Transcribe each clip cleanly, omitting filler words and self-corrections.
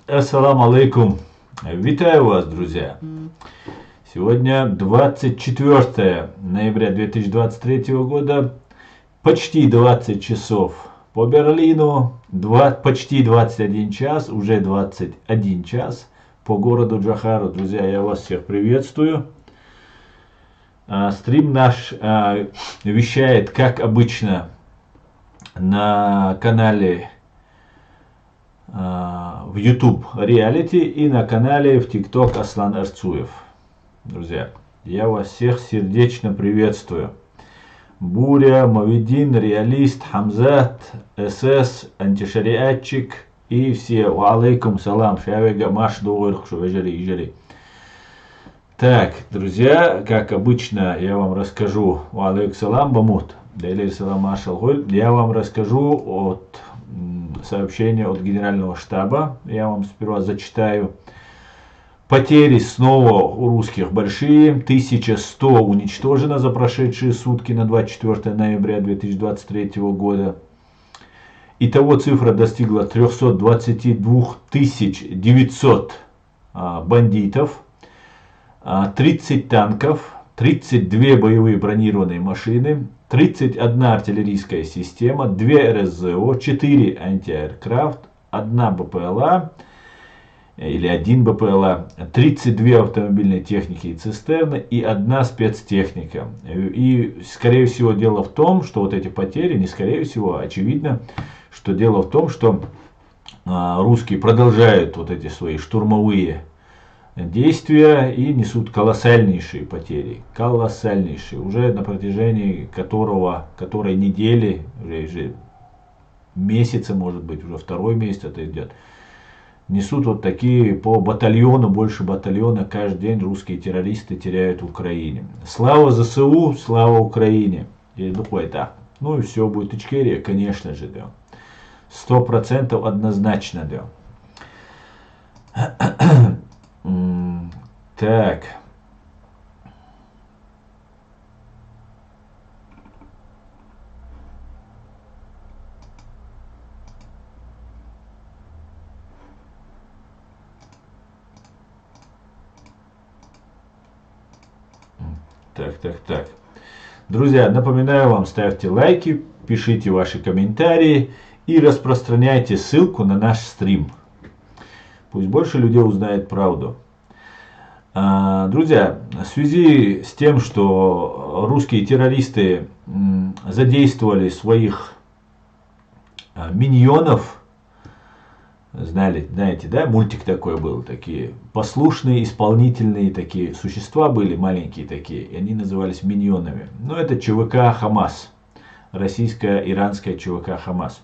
Ассаламу алейкум. Витаю вас, друзья. Сегодня 24 ноября 2023 года, почти 20 часов по Берлину, почти 21 час, уже 21 час по городу Джохару. Друзья, я вас всех приветствую. Стрим наш вещает, как обычно, на канале в YouTube Reality и на канале в TikTok Аслан Арцуев. Друзья, я вас всех сердечно приветствую. Буря, Мавидин, Реалист, Хамзат, СС, Антишариатчик и все. Ва алейкум салам. Шавега маш дугур шувежери. Так, друзья, как обычно, я вам расскажу. Ва алейкум салам бамут. Дайлей салам машалгуль. Я вам расскажу от сообщение от Генерального штаба. Я вам сперва зачитаю. Потери снова у русских большие. 1100 уничтожено за прошедшие сутки на 24 ноября 2023 года. Итого цифра достигла 322 900 бандитов, 30 танков, 32 боевые бронированные машины, 31 артиллерийская система, 2 РСЗО, 4 антиаэркрафт, 1 БПЛА или 1 БПЛА, 32 автомобильные техники и цистерны и 1 спецтехника. И скорее всего дело в том, что вот эти потери, не скорее всего, а очевидно, что дело в том, что русские продолжают вот эти свои штурмовые действия и несут колоссальнейшие потери. Колоссальнейшие. Уже на протяжении которой недели, уже месяца, может быть, уже второй месяц это идет, несут вот такие по батальону, больше батальона каждый день русские террористы теряют в Украине. Слава ЗСУ, слава Украине. И так. Ну и все, будет Ичкерия, конечно же, да. 100% однозначно, да. Так. Так. Друзья, напоминаю вам, ставьте лайки, пишите ваши комментарии и распространяйте ссылку на наш стрим. Пусть больше людей узнает правду. Друзья, в связи с тем, что русские террористы задействовали своих миньонов, знаете, да, мультик такой был, такие послушные, исполнительные такие существа были, маленькие такие, и они назывались миньонами. Но это ЧВК Хамас, российско-иранская ЧВК Хамас.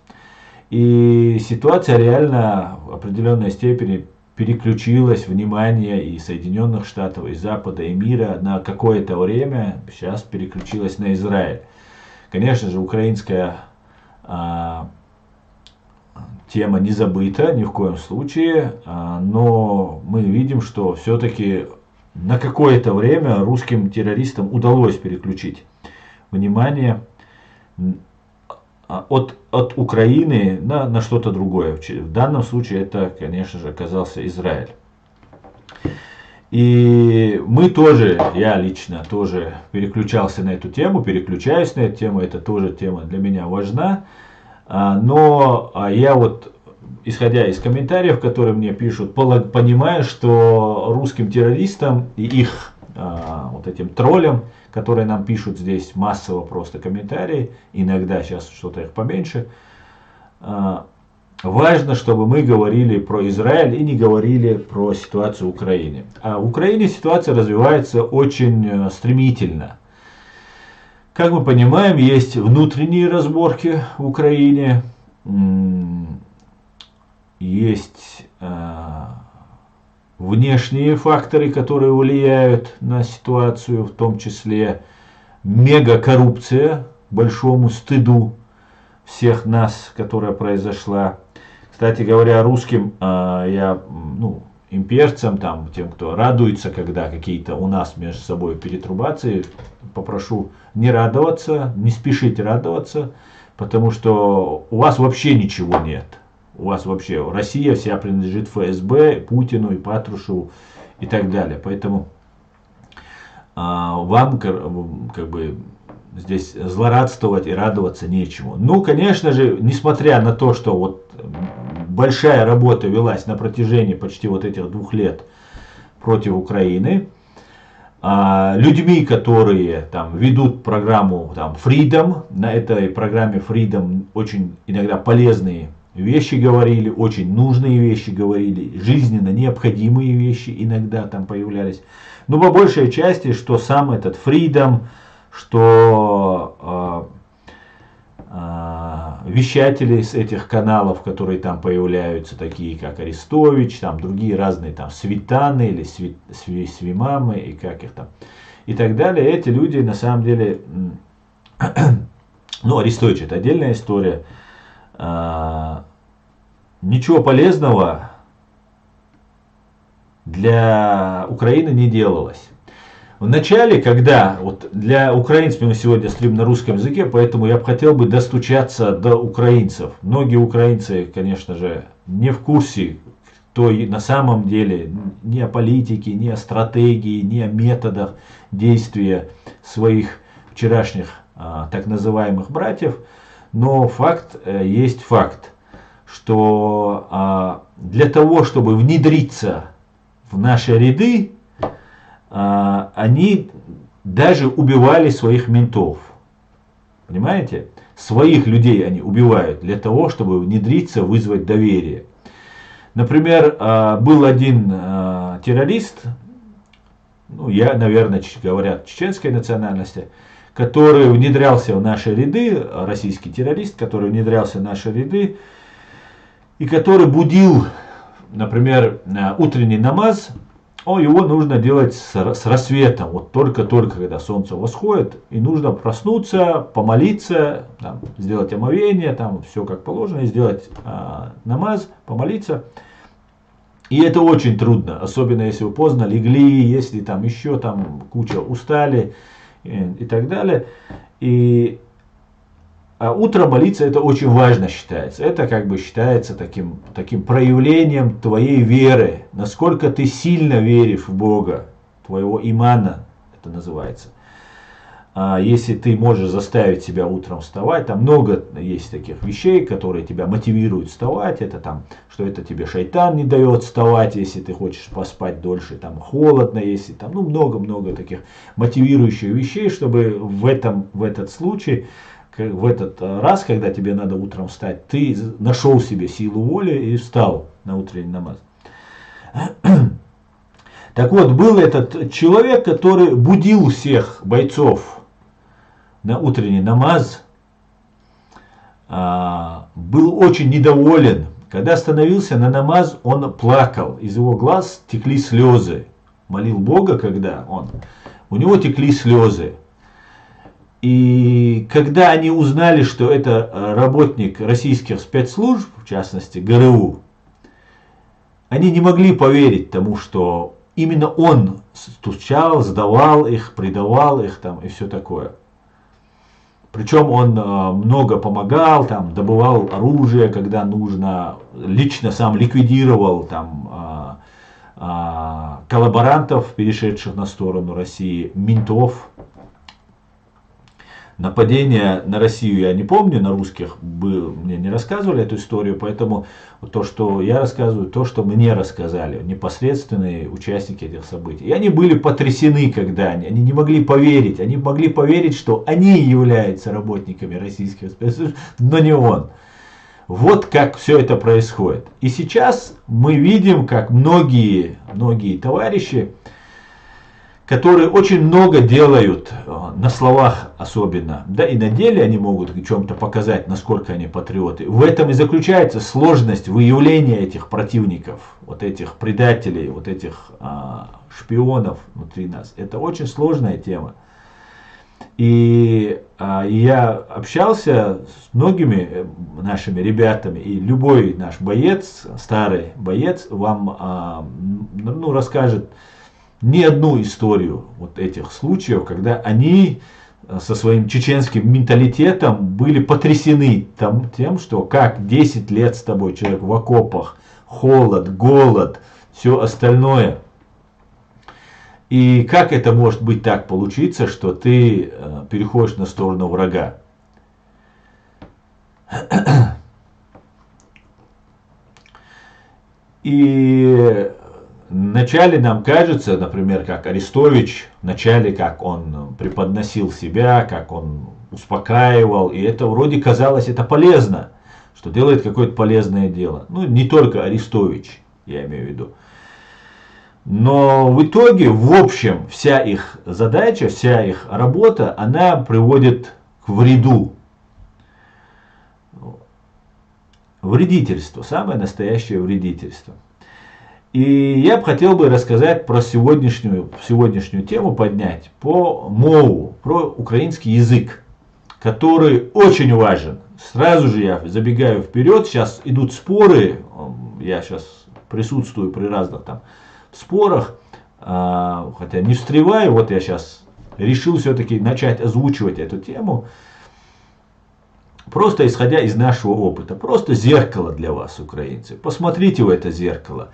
И ситуация реально в определенной степени переключилось внимание и Соединенных Штатов, и Запада, и мира на какое-то время, сейчас переключилось на Израиль. Конечно же, украинская тема не забыта ни в коем случае, но мы видим, что все-таки на какое-то время русским террористам удалось переключить внимание от Украины на что-то другое. В данном случае это, конечно же, оказался Израиль. И мы тоже, я лично тоже переключался на эту тему, переключаюсь на эту тему, это тоже тема для меня важна. Но я вот, исходя из комментариев, которые мне пишут, понимаю, что русским террористам и их вот этим троллям, которые нам пишут здесь массово просто комментарии, иногда сейчас что-то их поменьше, важно, чтобы мы говорили про Израиль и не говорили про ситуацию в Украине. А в Украине ситуация развивается очень стремительно. Как мы понимаем, есть внутренние разборки в Украине, есть внешние факторы, которые влияют на ситуацию, в том числе мегакоррупция, большому стыду всех нас, которая произошла. Кстати говоря, русским, имперцам, тем, кто радуется, когда какие-то у нас между собой перетрубации, попрошу не радоваться, не спешите радоваться, потому что у вас вообще ничего нет. У вас вообще Россия вся принадлежит ФСБ, Путину и Патрушеву и так далее. Поэтому вам как бы здесь злорадствовать и радоваться нечему. Ну, конечно же, несмотря на то, что вот большая работа велась на протяжении почти вот этих 2 лет против Украины, людьми, которые там ведут программу там Freedom, на этой программе Freedom очень иногда полезные вещи говорили, очень нужные вещи говорили, жизненно необходимые вещи иногда там появлялись. Но по большей части, что сам этот Freedom, что вещатели с этих каналов, которые там появляются, такие как Арестович, там другие разные там Светаны или Свимамы и как их там и так далее. Эти люди на самом деле, ну, Арестович это отдельная история, ничего полезного для Украины не делалось. В начале, когда, вот для украинцев мы сегодня стрим на русском языке, поэтому я бы хотел бы достучаться до украинцев. Многие украинцы, конечно же, не в курсе, кто на самом деле ни о политике, ни о стратегии, ни о методах действия своих вчерашних так называемых братьев. Но факт есть факт, что для того, чтобы внедриться в наши ряды, они даже убивали своих ментов. Понимаете? Своих людей они убивают для того, чтобы внедриться, вызвать доверие. Например, был один террорист, ну, наверное, говорят, чеченской национальности, который внедрялся в наши ряды, российский террорист, который внедрялся в наши ряды, и который будил, например, утренний намаз. Его нужно делать с рассветом, вот только-только, когда солнце восходит, и нужно проснуться, помолиться, там, сделать омовение, там все как положено, сделать намаз, помолиться. И это очень трудно, особенно если вы поздно легли, если там еще там куча устали и так далее. А утром молиться это очень важно считается. Это как бы считается таким проявлением твоей веры. Насколько ты сильно веришь в Бога, твоего имана это называется. Если ты можешь заставить себя утром вставать, там много есть таких вещей, которые тебя мотивируют вставать. Это там, что это тебе шайтан не дает вставать, если ты хочешь поспать дольше, там холодно, если там, ну много-много таких мотивирующих вещей, чтобы в этот случай, в этот раз, когда тебе надо утром встать, ты нашел в себе силу воли и встал на утренний намаз. Так вот, был этот человек, который будил всех бойцов на утренний намаз, был очень недоволен. Когда становился на намаз, он плакал, из его глаз текли слезы. Молил Бога, у него текли слезы. И когда они узнали, что это работник российских спецслужб, в частности ГРУ, они не могли поверить тому, что именно он стучал, сдавал их, предавал их там, и все такое. Причем он много помогал, там, добывал оружие, когда нужно, лично сам ликвидировал там, коллаборантов, перешедших на сторону России, ментов. Нападение на Россию я не помню, на русских мне не рассказывали эту историю, поэтому то, что я рассказываю, то, что мне рассказали непосредственные участники этих событий. И они были потрясены, когда они не могли поверить, что они являются работниками российских спецслужб, но не он. Вот как все это происходит. И сейчас мы видим, как многие товарищи, которые очень много делают, на словах особенно, да и на деле они могут в чем-то показать, насколько они патриоты. В этом и заключается сложность выявления этих противников, вот этих предателей, вот этих шпионов внутри нас. Это очень сложная тема. И я общался с многими нашими ребятами, и любой наш боец, старый боец, вам расскажет не одну историю вот этих случаев, когда они со своим чеченским менталитетом были потрясены тем, что как 10 лет с тобой человек в окопах, холод, голод, все остальное. И как это может быть так получиться, что ты переходишь на сторону врага? И вначале нам кажется, например, как Арестович, вначале как он преподносил себя, как он успокаивал, и это вроде казалось это полезно, что делает какое-то полезное дело. Ну, не только Арестович, я имею в виду. Но в итоге, в общем, вся их задача, вся их работа, она приводит к вреду. Вредительство, самое настоящее вредительство. И я бы хотел рассказать про сегодняшнюю тему, поднять по мову, про украинский язык, который очень важен. Сразу же я забегаю вперед, сейчас идут споры, я сейчас присутствую при разных там спорах, хотя не встреваю, вот я сейчас решил все-таки начать озвучивать эту тему, просто исходя из нашего опыта, просто зеркало для вас, украинцы. Посмотрите в это зеркало,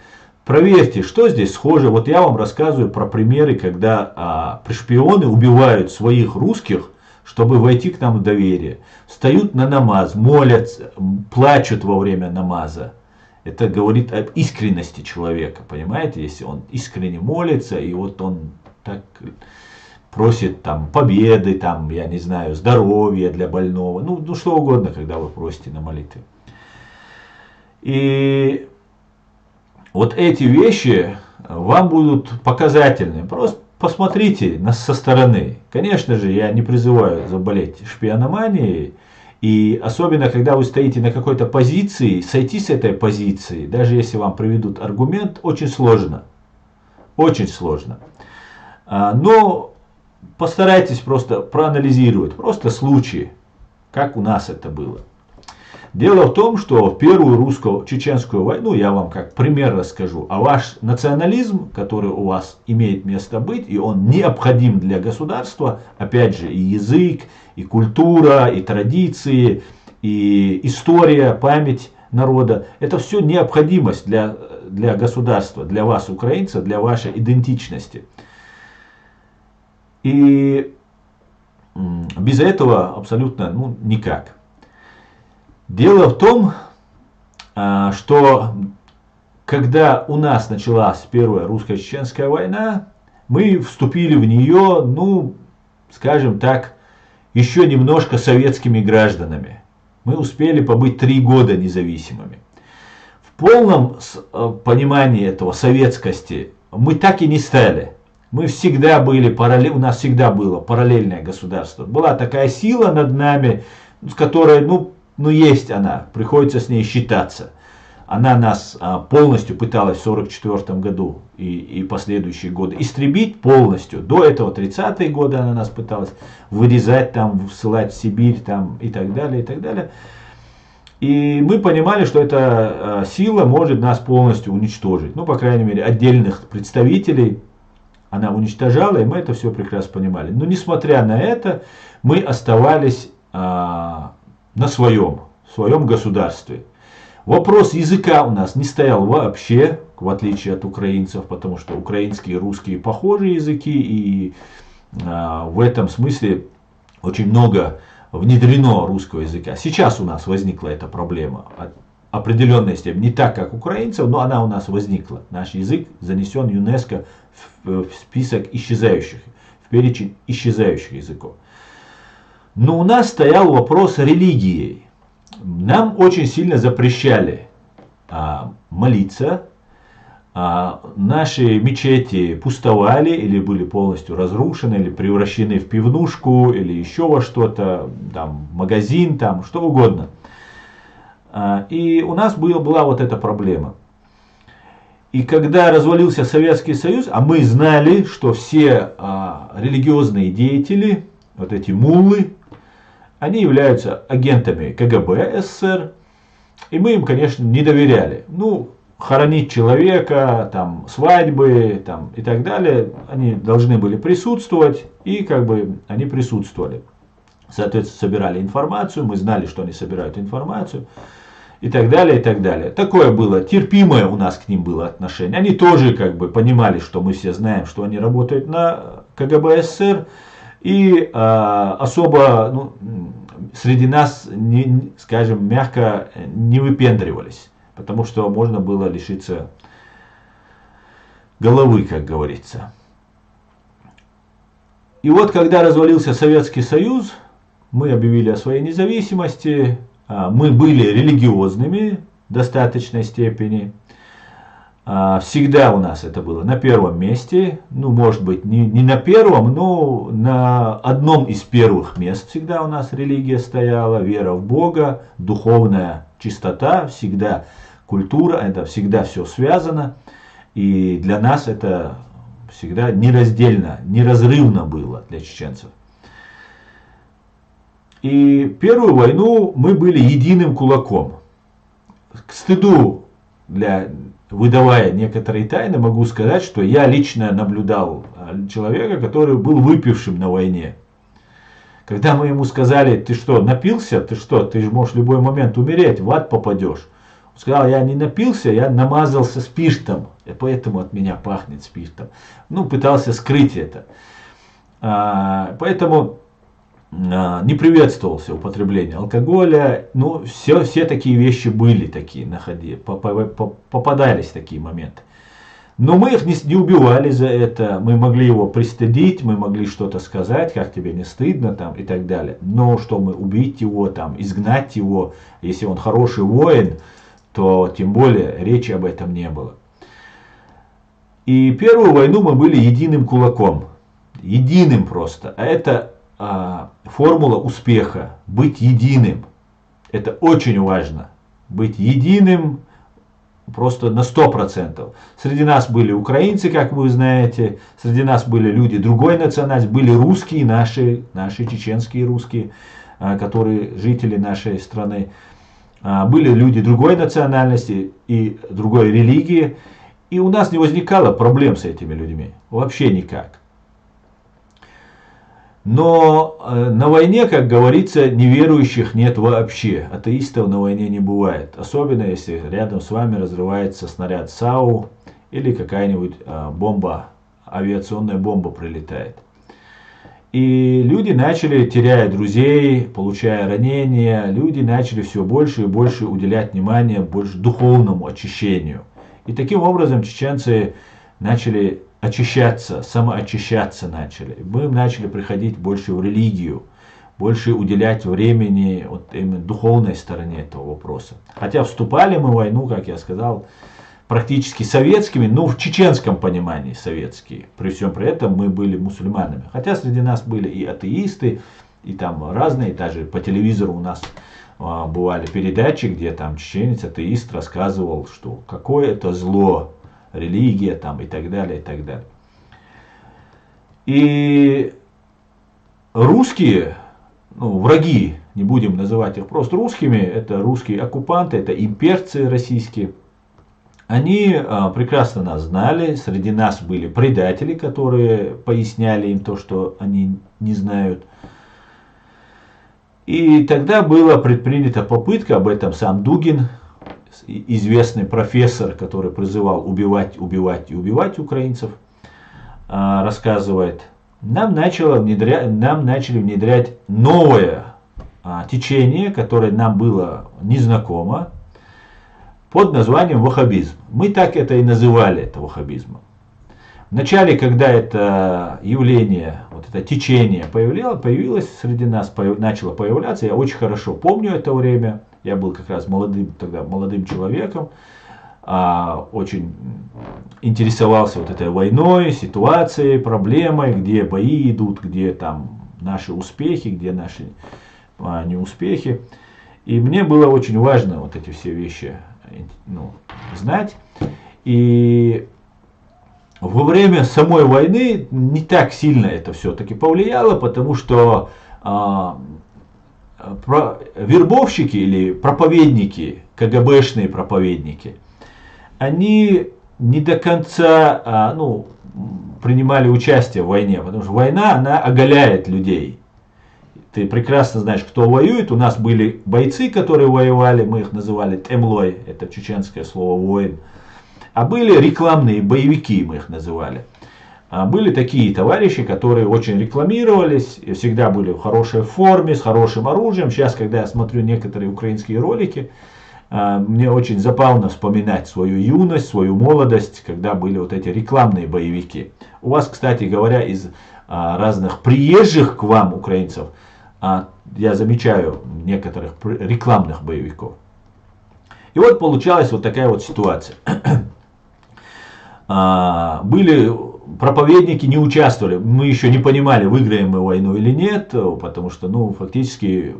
проверьте, что здесь схоже. Вот я вам рассказываю про примеры, когда шпионы убивают своих русских, чтобы войти к нам в доверие. Встают на намаз, молятся, плачут во время намаза. Это говорит об искренности человека, понимаете, если он искренне молится, и вот он так просит там победы, там, я не знаю, здоровья для больного, ну что угодно, когда вы просите на молитве. И вот эти вещи вам будут показательны, просто посмотрите со стороны. Конечно же, я не призываю заболеть шпиономанией. И особенно, когда вы стоите на какой-то позиции, сойти с этой позиции, даже если вам приведут аргумент, очень сложно. Очень сложно. Но постарайтесь просто проанализировать, просто случаи, как у нас это было. Дело в том, что в первую русско-чеченскую войну, я вам как пример расскажу, а ваш национализм, который у вас имеет место быть, и он необходим для государства, опять же, и язык, и культура, и традиции, и история, память народа, это все необходимость для государства, для вас, украинцев, для вашей идентичности. И без этого абсолютно никак. Дело в том, что когда у нас началась первая русско-чеченская война, мы вступили в нее, скажем так, еще немножко советскими гражданами. Мы успели побыть 3 года независимыми. В полном понимании этого советскости мы так и не стали. Мы всегда были у нас всегда было параллельное государство. Была такая сила над нами, с которой, есть она, приходится с ней считаться. Она нас полностью пыталась в 1944 году и последующие годы истребить полностью. До этого 30-е годы она нас пыталась вырезать, ссылать в Сибирь и так далее, и так далее. И мы понимали, что эта сила может нас полностью уничтожить. По крайней мере, отдельных представителей она уничтожала, и мы это все прекрасно понимали. Но несмотря на это, мы оставались на своем государстве. Вопрос языка у нас не стоял вообще, в отличие от украинцев, потому что украинские и русские похожие языки, и в этом смысле очень много внедрено русского языка. Сейчас у нас возникла эта проблема. Определенной степени, не так, как украинцев, но она у нас возникла. Наш язык занесен ЮНЕСКО в список исчезающих, в перечень исчезающих языков. Но у нас стоял вопрос религии. Нам очень сильно запрещали молиться. Наши мечети пустовали или были полностью разрушены, или превращены в пивнушку, или еще во что-то, магазин, что угодно. И у нас была вот эта проблема. И когда развалился Советский Союз, а мы знали, что все религиозные деятели, вот эти муллы, они являются агентами КГБ СССР, и мы им, конечно, не доверяли. хоронить человека, там, свадьбы там, и так далее, они должны были присутствовать, и как бы они присутствовали. Соответственно, собирали информацию, мы знали, что они собирают информацию, и так далее, и так далее. Такое было, терпимое у нас к ним было отношение. Они тоже как бы понимали, что мы все знаем, что они работают на КГБ СССР, и особо ну, среди нас, не, скажем, мягко не выпендривались, потому что можно было лишиться головы, как говорится. И вот когда развалился Советский Союз, мы объявили о своей независимости, мы были религиозными в достаточной степени. Всегда у нас это было на первом месте, ну может быть не на первом, но на одном из первых мест всегда у нас религия стояла, вера в Бога, духовная чистота, всегда культура, это всегда все связано, и для нас это всегда нераздельно, неразрывно было для чеченцев. И первую войну мы были единым кулаком. К стыду выдавая некоторые тайны, могу сказать, что я лично наблюдал человека, который был выпившим на войне. Когда мы ему сказали: ты что, напился? Ты что, ты же можешь в любой момент умереть, в ад попадешь. Он сказал: я не напился, я намазался спиртом, и поэтому от меня пахнет спиртом. Ну, пытался скрыть это. Поэтому не приветствовался употребление алкоголя. Ну, все такие вещи были такие на ходе, попадались такие моменты. Но мы их не убивали за это, мы могли его пристыдить, мы могли что-то сказать, как тебе не стыдно там и так далее. Но что мы убить его, там, изгнать его, если он хороший воин, то тем более речи об этом не было. И первую войну мы были единым кулаком, единым просто. А это формула успеха, быть единым. Это очень важно. Быть единым просто на 100%. Среди нас были украинцы, как вы знаете, среди нас были люди другой национальности, были русские, наши чеченские русские, которые жители нашей страны. Были люди другой национальности и другой религии. И у нас не возникало проблем с этими людьми. Вообще никак. Но на войне, как говорится, неверующих нет вообще. Атеистов на войне не бывает. Особенно если рядом с вами разрывается снаряд САУ или какая-нибудь бомба, авиационная бомба прилетает. И люди начали, теряя друзей, получая ранения, люди начали все больше и больше уделять внимание больше духовному очищению. И таким образом чеченцы начали очищаться, самоочищаться начали. Мы начали приходить больше в религию, больше уделять времени вот именно духовной стороне этого вопроса. Хотя вступали мы в войну, как я сказал, практически советскими, но в чеченском понимании советские. При всем при этом мы были мусульманами. Хотя среди нас были и атеисты, и там разные, даже по телевизору у нас бывали передачи, где там чеченец, атеист рассказывал, что какое это зло, религия там и так далее, и так далее. И русские, ну, враги, не будем называть их просто русскими, это русские оккупанты, это имперцы российские, они прекрасно нас знали, среди нас были предатели, которые поясняли им то, что они не знают. И тогда была предпринята попытка, об этом сам Дугин, известный профессор, который призывал убивать, убивать и убивать украинцев, рассказывает, нам начали внедрять новое течение, которое нам было незнакомо, под названием ваххабизм. Мы так это и называли, это ваххабизмом. Вначале, когда это явление, вот это течение появилось среди нас, начало появляться, я очень хорошо помню это время. Я был как раз молодым человеком, очень интересовался вот этой войной, ситуацией, проблемой, где бои идут, где там наши успехи, где наши неуспехи. И мне было очень важно вот эти все вещи знать. И во время самой войны не так сильно это все-таки повлияло, потому что вербовщики или проповедники, КГБшные проповедники, они не до конца принимали участие в войне, потому что война, она оголяет людей. Ты прекрасно знаешь, кто воюет. У нас были бойцы, которые воевали, мы их называли темлой, это чеченское слово воин. А были рекламные боевики, мы их называли. Были такие товарищи, которые очень рекламировались, и всегда были в хорошей форме, с хорошим оружием. Сейчас, когда я смотрю некоторые украинские ролики, мне очень забавно вспоминать свою юность, свою молодость, когда были вот эти рекламные боевики. У вас, кстати говоря, из разных приезжих к вам украинцев, я замечаю некоторых рекламных боевиков. И вот получалась вот такая вот ситуация. Были проповедники, не участвовали. Мы еще не понимали, выиграем мы войну или нет, потому что, фактически,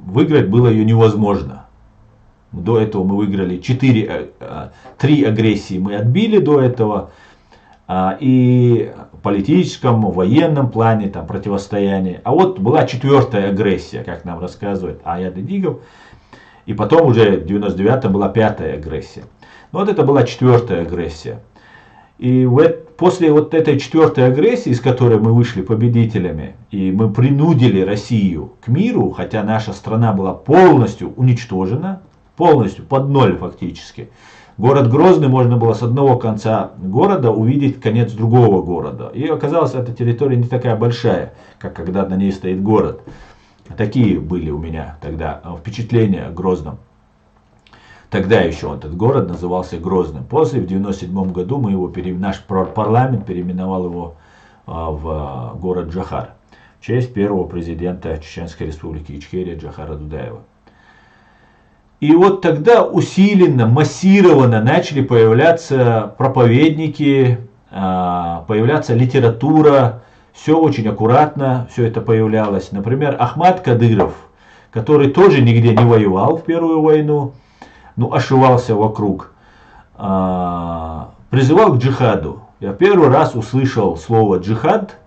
выиграть было ее невозможно. До этого мы выиграли 3 агрессии мы отбили до этого. И в политическом, военном плане, там, противостояние. А вот была 4-я агрессия, как нам рассказывает Аят Эдигов. И потом уже в 99-м была 5-я агрессия. Вот это была 4-я агрессия. И после вот этой 4-й агрессии, из которой мы вышли победителями, и мы принудили Россию к миру, хотя наша страна была полностью уничтожена, полностью под ноль фактически. Город Грозный можно было с одного конца города увидеть конец другого города. И оказалось, эта территория не такая большая, как когда на ней стоит город. Такие были у меня тогда впечатления о Грозном. Тогда еще этот город назывался Грозным. После, в 1997 году, наш парламент переименовал его в город Джохар. В честь первого президента Чеченской республики Ичкерия Джохара Дудаева. И вот тогда усиленно, массированно начали появляться проповедники, появляться литература. Все очень аккуратно, все это появлялось. Например, Ахмад Кадыров, который тоже нигде не воевал в Первую войну, ошивался вокруг, призывал к джихаду. Я первый раз услышал слово джихад.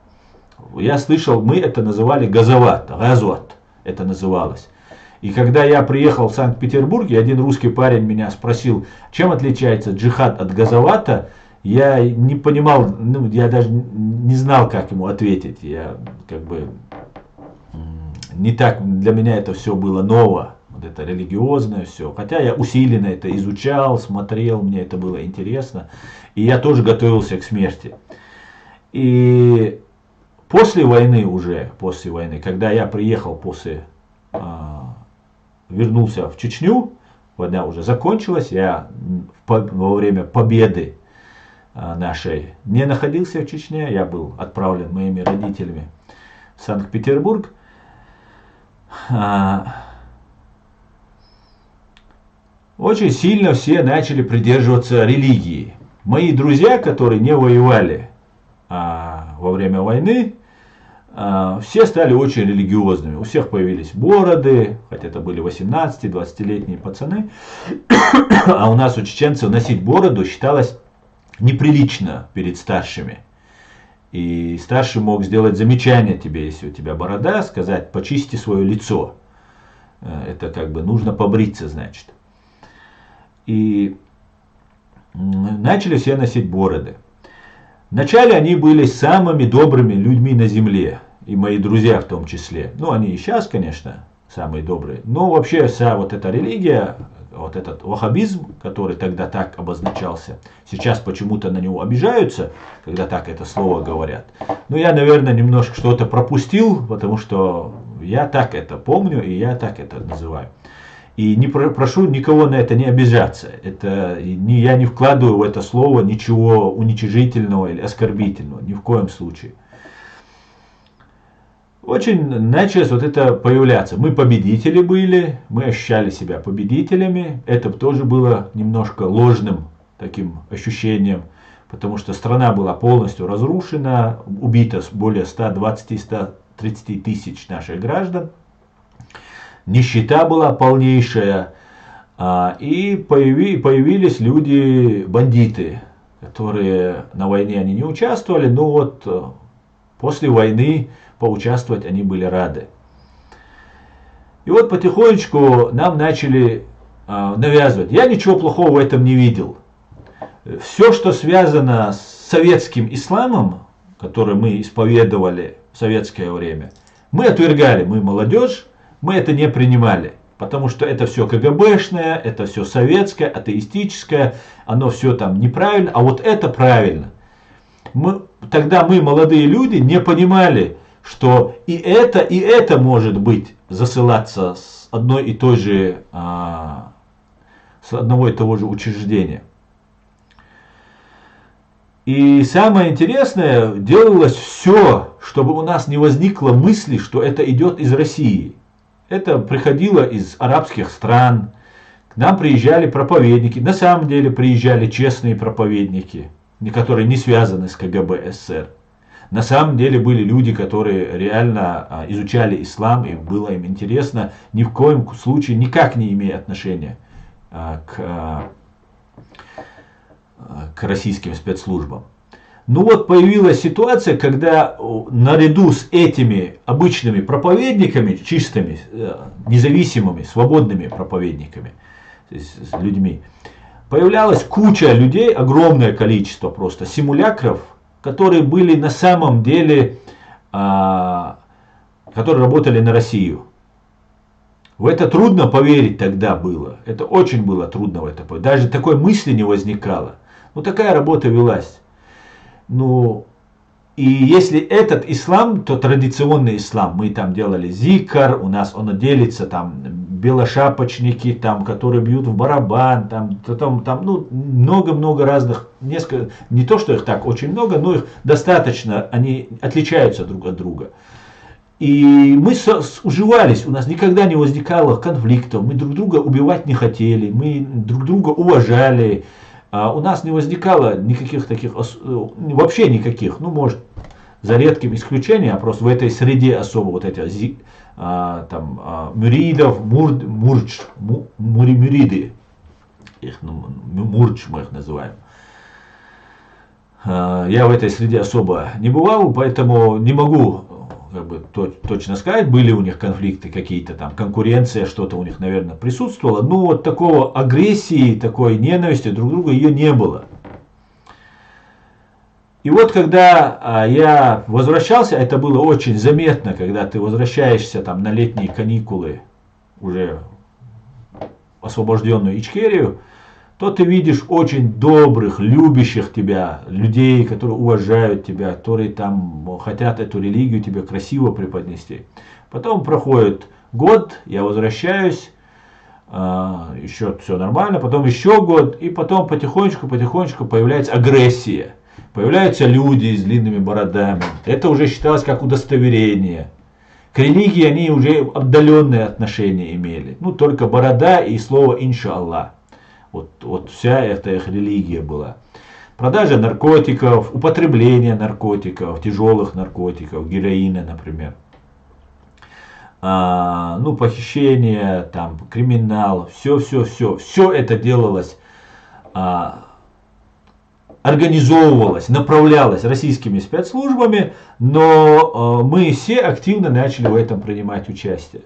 Я слышал, мы это называли газават, это называлось. И когда я приехал в Санкт-Петербург, и один русский парень меня спросил, чем отличается джихад от газавата, я не понимал, я даже не знал, как ему ответить. Я не так, для меня это все было ново. Вот это религиозное все. Хотя я усиленно это изучал, смотрел, мне это было интересно. И я тоже готовился к смерти. И после войны, когда я приехал вернулся в Чечню, война уже закончилась, я во время победы нашей не находился в Чечне, я был отправлен моими родителями в Санкт-Петербург. Очень сильно все начали придерживаться религии. Мои друзья, которые не воевали во время войны, все стали очень религиозными. У всех появились бороды, хотя это были 18-20-летние пацаны. А у нас, у чеченцев, носить бороду считалось неприлично перед старшими. И старший мог сделать замечание тебе, если у тебя борода, сказать: почисти свое лицо. Это нужно побриться, значит. И начали все носить бороды. Вначале они были самыми добрыми людьми на земле, и мои друзья в том числе. Они и сейчас, конечно, самые добрые. Но вообще вся вот эта религия, вот этот ваххабизм, который тогда так обозначался, сейчас почему-то на него обижаются, когда так это слово говорят. Я, наверное, немножко что-то пропустил, потому что я так это помню, и я так это называю. И прошу никого на это не обижаться. Я не вкладываю в это слово ничего уничижительного или оскорбительного. Ни в коем случае. Очень началось вот это появляться. Мы победители были, мы ощущали себя победителями. Это тоже было немножко ложным таким ощущением. Потому что страна была полностью разрушена. Убито более 120-130 тысяч наших граждан. Нищета была полнейшая, и появились люди, бандиты, которые на войне они не участвовали, но после войны поучаствовать они были рады. И потихонечку нам начали навязывать. Я ничего плохого в этом не видел. Все, что связано с советским исламом, который мы исповедовали в советское время, мы отвергали, мы молодежь, мы это не принимали. Потому что это все КГБшное, это все советское, атеистическое, оно все там неправильно, а вот это правильно. Тогда мы, молодые люди, не понимали, что и это может быть засылаться с одной и той же, с одного и того же учреждения. И самое интересное, делалось все, чтобы у нас не возникло мысли, что это идет из России. Это приходило из арабских стран, к нам приезжали проповедники, на самом деле приезжали честные проповедники, которые не связаны с КГБ СССР. На самом деле были люди, которые реально изучали ислам, и было им интересно, ни в коем случае никак не имея отношения к российским спецслужбам. Ну вот появилась ситуация, когда наряду с этими обычными проповедниками, чистыми, независимыми, свободными проповедниками, с людьми, появлялась куча людей, огромное количество просто симулякров, которые были на самом деле, которые работали на Россию. В это трудно поверить тогда было. Это очень было трудно в это поверить. Даже такой мысли не возникало. Ну такая работа велась. Ну, и если этот ислам, то традиционный ислам, мы там делали зикр, у нас он делится, там, белошапочники, там, которые бьют в барабан, там ну, много-много разных, несколько, не то, что их так очень много, но их достаточно, они отличаются друг от друга. И мы уживались, у нас никогда не возникало конфликтов, мы друг друга убивать не хотели, мы друг друга уважали. У нас не возникало никаких таких, вообще никаких, ну может за редким исключением, а просто в этой среде особо вот эти мюридов, мюриды, мурдж мы их называем. Я в этой среде особо не бывал, поэтому не могу как бы точно сказать, были у них конфликты какие-то там, конкуренция, что-то у них, наверное, присутствовало, но вот такого агрессии, такой ненависти друг к другу ее не было. И вот когда я возвращался, это было очень заметно, когда ты возвращаешься там на летние каникулы, уже освобожденную Ичкерию, то ты видишь очень добрых, любящих тебя людей, которые уважают тебя, которые там хотят эту религию тебе красиво преподнести. Потом проходит год, я возвращаюсь, еще все нормально, потом еще год, и потом потихонечку появляется агрессия. Появляются люди с длинными бородами. Это уже считалось как удостоверение. К религии они уже отдаленные отношения имели. Ну, только борода и слово «иншаллах». Вот вся эта их религия была. Продажа наркотиков, употребление наркотиков, тяжелых наркотиков, героина, например. Ну, похищение, там, криминал, все это делалось, организовывалось, направлялось российскими спецслужбами, но мы все активно начали в этом принимать участие.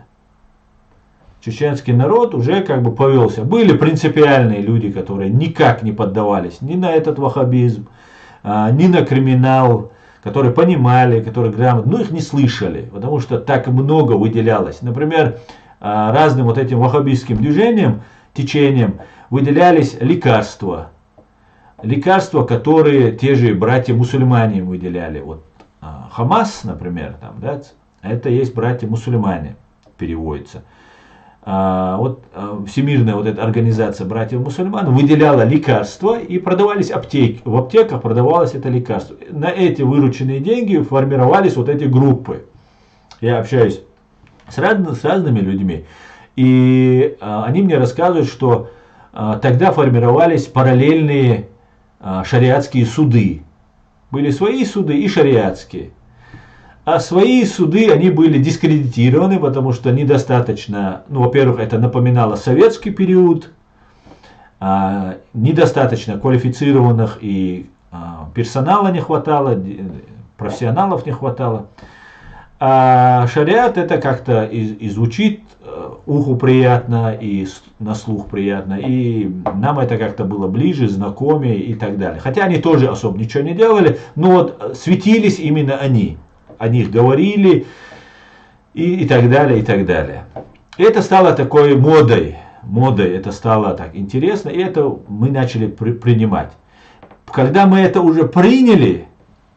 Чеченский народ уже как бы повелся. Были принципиальные люди, которые никак не поддавались ни на этот ваххабизм, ни на криминал, которые понимали, которые грамотно, но их не слышали, потому что так много выделялось. Например, разным вот этим ваххабистским движением, течением выделялись лекарства. Лекарства, которые те же братья-мусульмане выделяли. Вот Хамас, например, там, да, это есть братья-мусульмане, переводится. Вот всемирная вот эта организация братьев-мусульман выделяла лекарства и продавались аптеки. В аптеках продавалось это лекарство. На эти вырученные деньги формировались вот эти группы. Я общаюсь с разными людьми, и они мне рассказывают, что тогда формировались параллельные шариатские суды. Были свои суды и шариатские. А свои суды, они были дискредитированы, потому что недостаточно, ну, во-первых, это напоминало советский период, недостаточно квалифицированных и персонала не хватало, профессионалов не хватало. А шариат это как-то и звучит уху приятно, и на слух приятно, и нам это как-то было ближе, знакомее и так далее. Хотя они тоже особо ничего не делали, но вот светились именно они. О них говорили и так далее, и так далее. И это стало такой модой, это стало так интересно, и это мы начали принимать. Когда мы это уже приняли,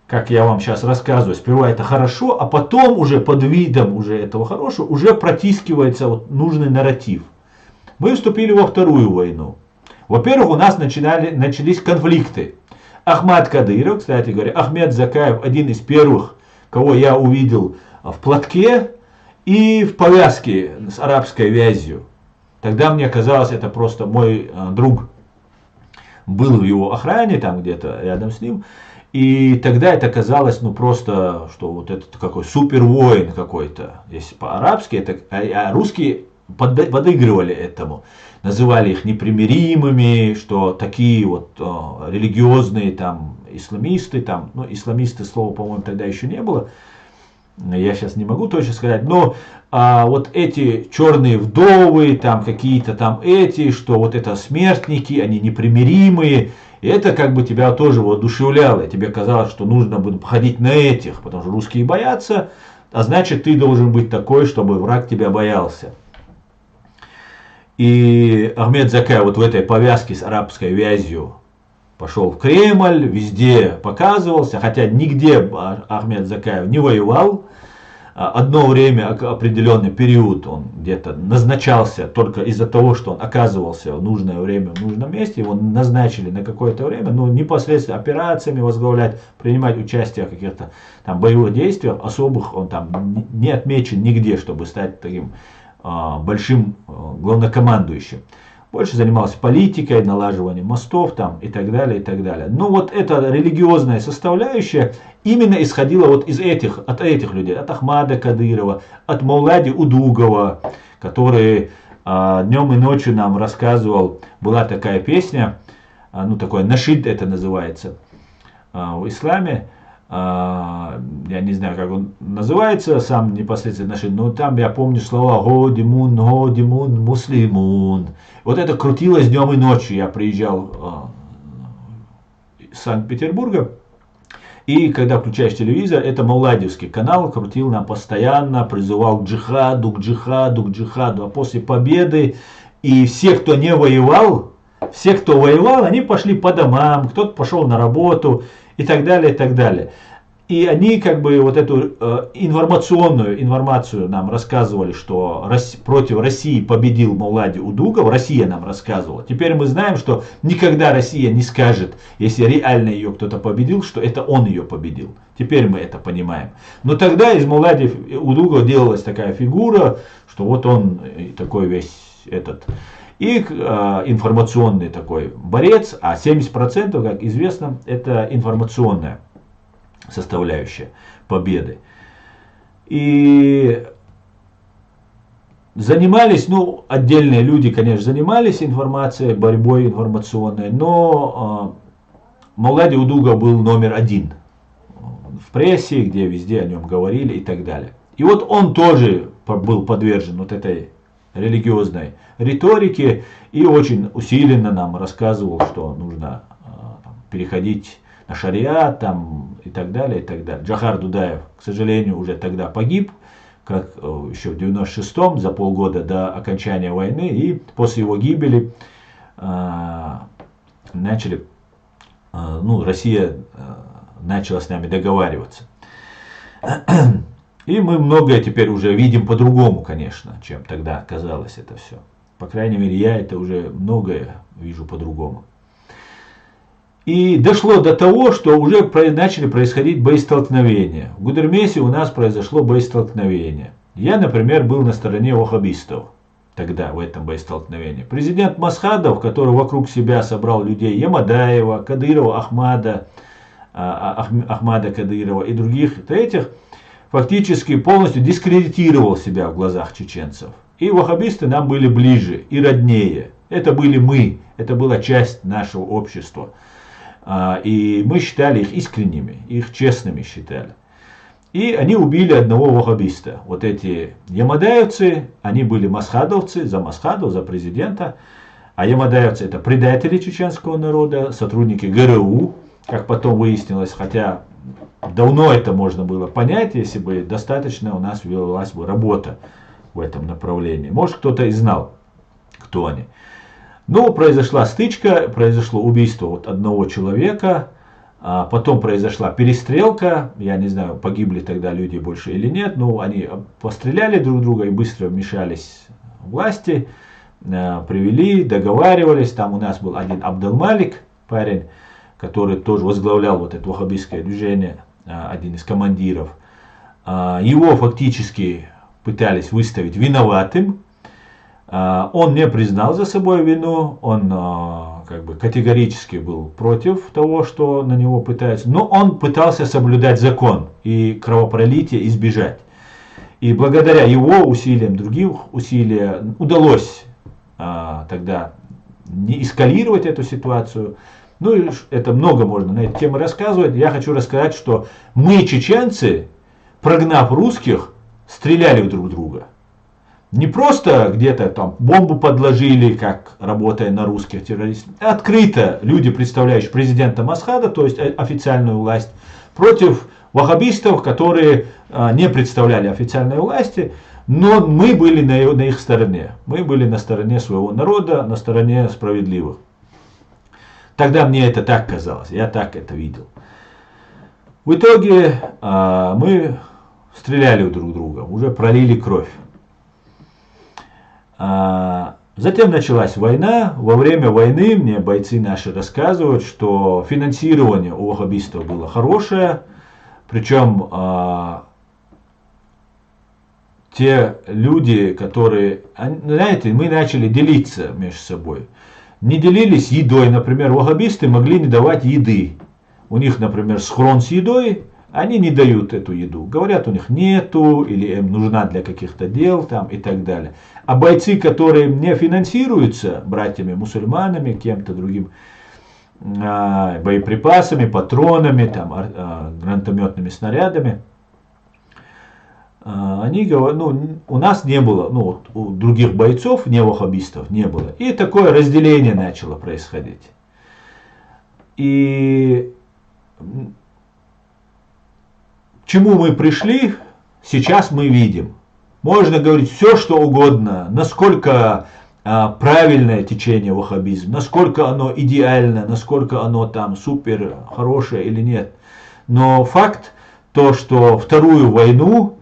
как я вам сейчас рассказываю, сперва это хорошо, а потом уже под видом уже этого хорошего уже протискивается вот нужный нарратив. Мы вступили во вторую войну. Во-первых, у нас начались конфликты. Ахмад Кадыров, кстати говоря, Ахмед Закаев, один из первых, кого я увидел в платке и в повязке с арабской вязью. Тогда мне казалось, это просто мой друг был в его охране, там где-то рядом с ним. И тогда это казалось, ну просто, что вот этот какой супер воин какой-то. Если по-арабски, это, а русские подыгрывали этому. Называли их непримиримыми, что такие вот религиозные там исламисты, там, ну исламисты слова, по-моему, тогда еще не было. Я сейчас не могу точно сказать, но вот эти черные вдовы, там какие-то там эти, что вот это смертники, они непримиримые. И это как бы тебя тоже воодушевляло, и тебе казалось, что нужно будет походить на этих, потому что русские боятся, а значит ты должен быть такой, чтобы враг тебя боялся. И Ахмед Закаев вот в этой повязке с арабской вязью пошел в Кремль, везде показывался, хотя нигде Ахмед Закаев не воевал. Одно время, определенный период, он где-то назначался только из-за того, что он оказывался в нужное время в нужном месте. Его назначили на какое-то время, но непосредственно операциями возглавлять, принимать участие в каких-то там боевых действиях особых он там не отмечен нигде, чтобы стать таким большим главнокомандующим. Больше занимался политикой, налаживанием мостов там, и так далее, и так далее. Но вот эта религиозная составляющая именно исходила вот от этих людей, от Ахмада Кадырова, от Маулади Удугова, который днем и ночью нам рассказывал. Была такая песня, ну такой нашид это называется в исламе. Я не знаю, как он называется, сам непосредственно нашид, но там я помню слова «Годимун, муслимун». Вот это крутилось днем и ночью. Я приезжал из Санкт-Петербурга, и когда включаешь телевизор, это Мауладевский канал, крутил нам постоянно, призывал к джихаду, к джихаду, к джихаду. А после победы и все, кто не воевал, они пошли по домам, кто-то пошел на работу и так далее, и так далее. И они как бы вот эту информацию нам рассказывали, что против России победил Маулади Удугов, Россия нам рассказывала. Теперь мы знаем, что никогда Россия не скажет, если реально ее кто-то победил, что это он ее победил. Теперь мы это понимаем. Но тогда из Маулади Удугова делалась такая фигура, что вот он такой весь этот... И информационный такой борец, а 70%, как известно, это информационная составляющая победы. И занимались, ну, отдельные люди, конечно, занимались информацией, борьбой информационной, но Маулади Удугов был номер один в прессе, где везде о нем говорили и так далее. И вот он тоже был подвержен вот этой религиозной риторике и очень усиленно нам рассказывал, что нужно переходить на шариат там, и так далее, и так далее. Джохар Дудаев, к сожалению, уже тогда погиб, как еще в 96-м, за полгода до окончания войны, и после его гибели Россия начала с нами договариваться. И мы многое теперь уже видим по-другому, конечно, чем тогда казалось это все. По крайней мере, я это уже многое вижу по-другому. И дошло до того, что уже начали происходить боестолкновения. В Гудермесе у нас произошло боестолкновение. Я, например, был на стороне ваххабистов тогда в этом боестолкновении. Президент Масхадов, который вокруг себя собрал людей Ямадаева, Кадырова, Ахмада Кадырова и других третьих, фактически полностью дискредитировал себя в глазах чеченцев. И ваххабисты нам были ближе и роднее. Это были мы, это была часть нашего общества. И мы считали их искренними, их честными считали. И они убили одного ваххабиста. Вот эти ямадаевцы, они были масхадовцы, за Масхадов, за президента. А ямадаевцы это предатели чеченского народа, сотрудники ГРУ, как потом выяснилось, хотя давно это можно было понять, если бы достаточно у нас велась бы работа в этом направлении. Может, кто-то и знал, кто они. Но произошла стычка, произошло убийство вот одного человека, а потом произошла перестрелка, я не знаю, погибли тогда люди больше или нет, но они постреляли друг друга и быстро вмешались власти, привели, договаривались. Там у нас был один Абделмалик, парень, который тоже возглавлял вот это ваххабистское движение, один из командиров. Его фактически пытались выставить виноватым. Он не признал за собой вину, он как бы категорически был против того, что на него пытаются, но он пытался соблюдать закон и кровопролития избежать. И благодаря его усилиям, других усилиям удалось тогда не эскалировать эту ситуацию. Ну и это много можно на эту тему рассказывать. Я хочу рассказать, что мы, чеченцы, прогнав русских, стреляли друг в друга. Не просто где-то там бомбу подложили, как работая на русских террористов. Открыто люди, представляющие президента Масхада, то есть официальную власть, против ваххабистов, которые не представляли официальной власти, но мы были на их стороне. Мы были на стороне своего народа, на стороне справедливых. Тогда мне это так казалось, я так это видел. В итоге мы стреляли друг в друга, уже пролили кровь. Затем началась война. Во время войны мне бойцы наши рассказывают, что финансирование у ваххабистов было хорошее. Причем те люди, которые, знаете, мы начали делиться между собой. Не делились едой. Например, ваххабисты могли не давать еды. У них, например, схрон с едой. Они не дают эту еду. Говорят, у них нету, или им нужна для каких-то дел там, и так далее. А бойцы, которые не финансируются братьями-мусульманами, кем-то другим, боеприпасами, патронами, там, гранатометными снарядами, они говорят, ну, у нас не было, ну, вот, у других бойцов, не ваххабистов, не было. И такое разделение начало происходить. И к чему мы пришли, сейчас мы видим. Можно говорить все, что угодно, насколько правильное течение ваххабизма, насколько оно идеально, насколько оно там супер хорошее или нет. Но факт то, что вторую войну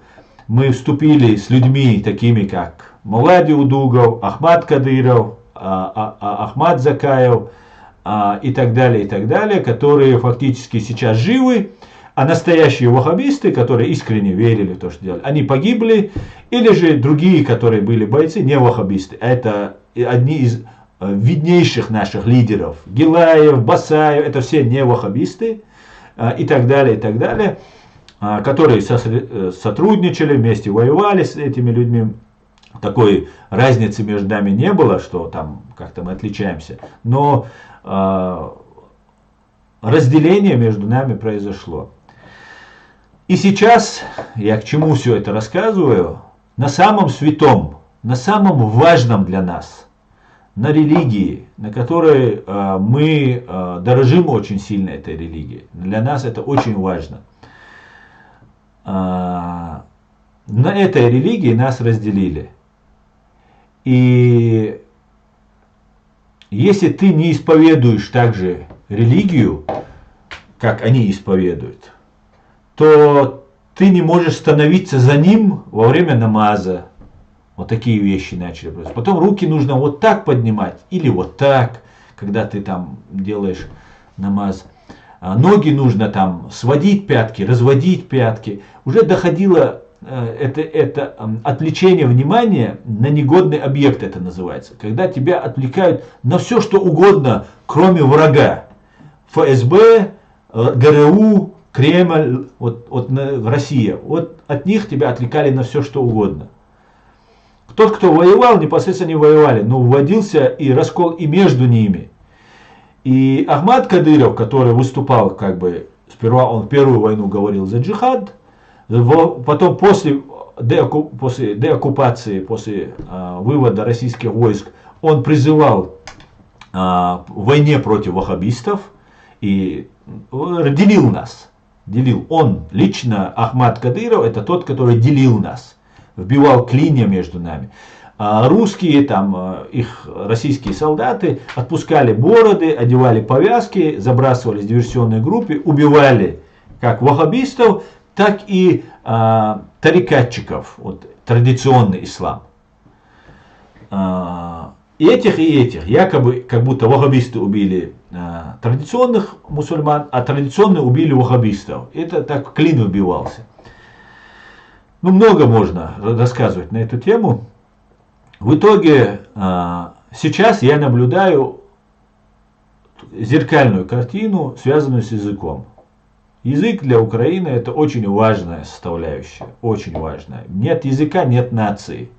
мы вступили с людьми такими, как Мулади Удугов, Ахмад Кадыров, Ахмад Закаев и так далее, которые фактически сейчас живы. А настоящие ваххабисты, которые искренне верили в то, что делали, они погибли, или же другие, которые были бойцы, не ваххабисты. Это одни из виднейших наших лидеров. Гилаев, Басаев, это все не ваххабисты, и так далее, которые сотрудничали, вместе воевали с этими людьми. Такой разницы между нами не было, что там как-то мы отличаемся, но разделение между нами произошло. И сейчас, я к чему все это рассказываю, на самом святом, на самом важном для нас, на религии, на которой мы дорожим очень сильно этой религией. Для нас это очень важно. На этой религии нас разделили. И если ты не исповедуешь также религию, как они исповедуют, то ты не можешь становиться за ним во время намаза. Вот такие вещи начали происходить. Потом руки нужно вот так поднимать или вот так, когда ты там делаешь намаз. Ноги нужно там сводить пятки, разводить пятки. Уже доходило это отвлечение внимания на негодный объект, это называется. Когда тебя отвлекают на все, что угодно, кроме врага. ФСБ, ГРУ, Кремль, вот Россия. Вот от них тебя отвлекали на все, что угодно. Тот, кто воевал, непосредственно не воевали, но вводился и раскол и между ними. И Ахмад Кадыров, который выступал, как бы, сперва он в первую войну говорил за джихад, Потом после деоккупации, после вывода российских войск, он призывал в войне против ваххабистов и делил нас. Делил. Он лично, Ахмад Кадыров, это тот, который делил нас, вбивал клинья между нами. А русские, там, их российские солдаты отпускали бороды, одевали повязки, забрасывались в диверсионные группы, убивали как ваххабистов, так и тарикатчиков, вот, традиционный ислам. И этих, якобы, как будто ваххабисты убили традиционных мусульман, а традиционные убили ваххабистов. Это так клин выбивался. Ну, много можно рассказывать на эту тему. В итоге, сейчас я наблюдаю зеркальную картину, связанную с языком. Язык для Украины это очень важная составляющая, очень важная. Нет языка, нет нации,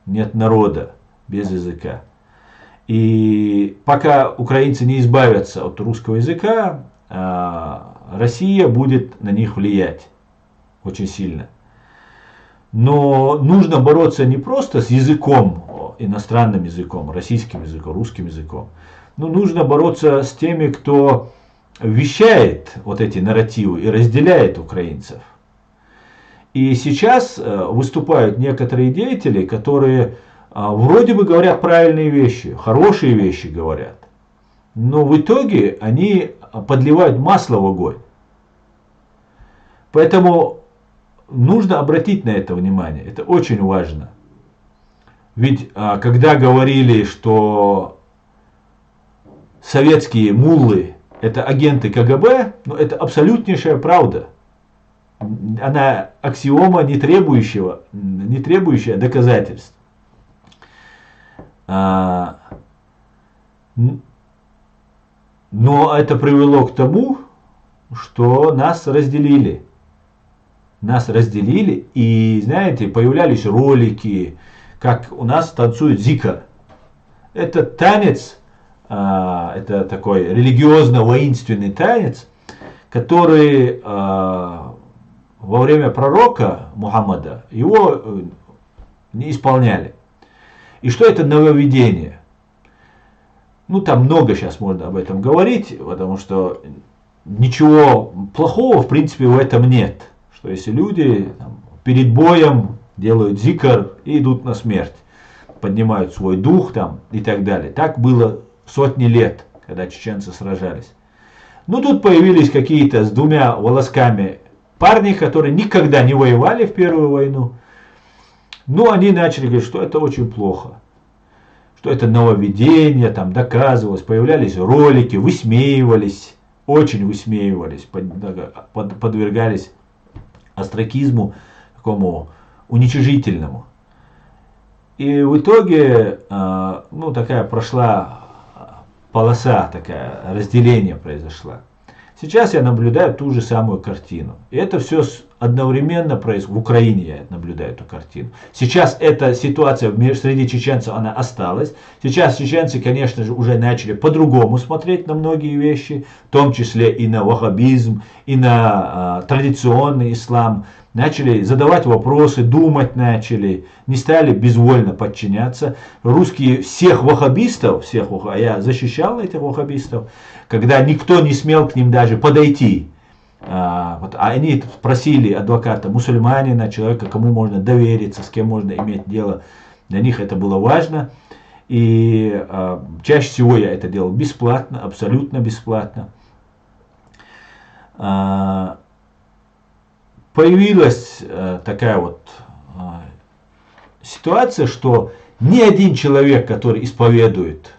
нет народа без языка. И пока украинцы не избавятся от русского языка, Россия будет на них влиять очень сильно. Но нужно бороться не просто с языком, иностранным языком, российским языком, русским языком. Но нужно бороться с теми, кто вещает вот эти нарративы и разделяет украинцев. И сейчас выступают некоторые деятели, которые вроде бы говорят правильные вещи, хорошие вещи говорят, но в итоге они подливают масло в огонь. Поэтому нужно обратить на это внимание, это очень важно. Ведь когда говорили, что советские муллы это агенты КГБ, но это абсолютнейшая правда. Она аксиома, не требующая доказательств. Но это привело к тому, что нас разделили. Нас разделили, и, знаете, появлялись ролики, как у нас танцует зикр. Это танец, это такой религиозно-воинственный танец, который во время пророка Мухаммада его не исполняли. И что это нововведение? Ну, там много сейчас можно об этом говорить, потому что ничего плохого, в принципе, в этом нет. Что если люди там, перед боем делают зикр и идут на смерть, поднимают свой дух там и так далее. Так было сотни лет, когда чеченцы сражались. Ну, тут появились какие-то с двумя волосками парни, которые никогда не воевали в Первую войну. Но они начали говорить, что это очень плохо. Что это нововведение, там доказывалось, появлялись ролики, высмеивались, очень высмеивались, подвергались остракизму, такому уничижительному. И в итоге, ну, такая прошла полоса, такая разделение произошло. Сейчас я наблюдаю ту же самую картину. И это все одновременно происходит. В Украине я наблюдаю эту картину. Сейчас эта ситуация среди чеченцев, она осталась. Сейчас чеченцы, конечно же, уже начали по-другому смотреть на многие вещи, в том числе и на ваххабизм, и на традиционный ислам. Начали задавать вопросы, думать начали, не стали безвольно подчиняться. Русские всех ваххабистов, я защищал этих ваххабистов, когда никто не смел к ним даже подойти. Они просили адвоката мусульманина, человека, кому можно довериться, с кем можно иметь дело. Для них это было важно. И чаще всего я это делал бесплатно, абсолютно бесплатно. Появилась такая вот ситуация, что ни один человек, который исповедует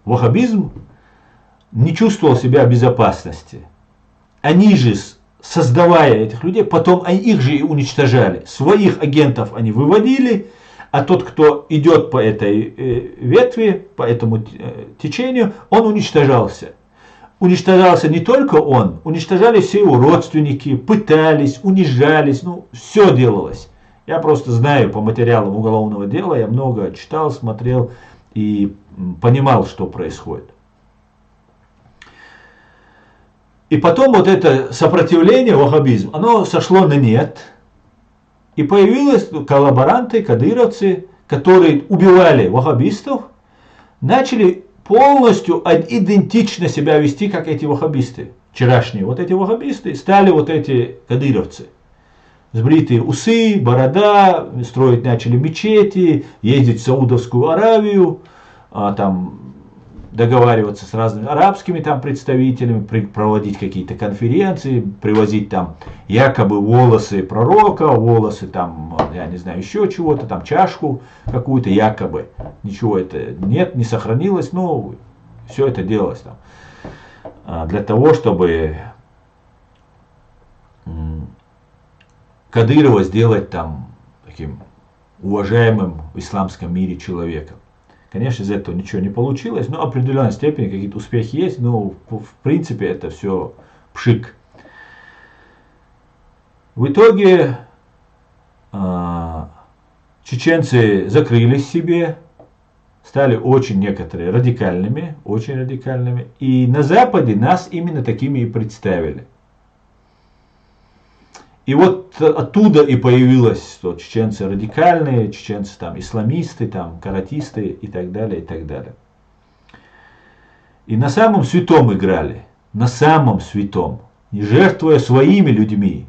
ваххабизм, не чувствовал себя в безопасности. Они же, создавая этих людей, потом их же и уничтожали. Своих агентов они выводили, а тот, кто идет по этой ветви, по этому течению, он уничтожался. Уничтожался не только он, уничтожались все его родственники, пытались, унижались, ну, все делалось. Я просто знаю по материалам уголовного дела, я много читал, смотрел и понимал, что происходит. И потом вот это сопротивление, ваххабизм, оно сошло на нет. И появились коллаборанты, кадыровцы, которые убивали ваххабистов, начали полностью идентично себя вести, как эти ваххабисты. Вчерашние вот эти ваххабисты стали вот эти кадыровцы. Сбритые усы, борода, строить начали мечети, ездить в Саудовскую Аравию, там договариваться с разными арабскими там представителями, проводить какие-то конференции, привозить там якобы волосы пророка, волосы там, я не знаю, еще чего-то, там чашку какую-то якобы. Ничего это нет, не сохранилось, но все это делалось там для того, чтобы Кадырова сделать там таким уважаемым в исламском мире человеком. Конечно, из этого ничего не получилось, но в определенной степени какие-то успехи есть, но в принципе это все пшик. В итоге чеченцы закрылись себе, стали очень некоторые радикальными, очень радикальными, и на Западе нас именно такими и представили. И вот оттуда и появилось, что чеченцы радикальные, чеченцы там исламисты, там каратисты и так далее, и так далее. И на самом святом играли, на самом святом, не жертвуя своими людьми.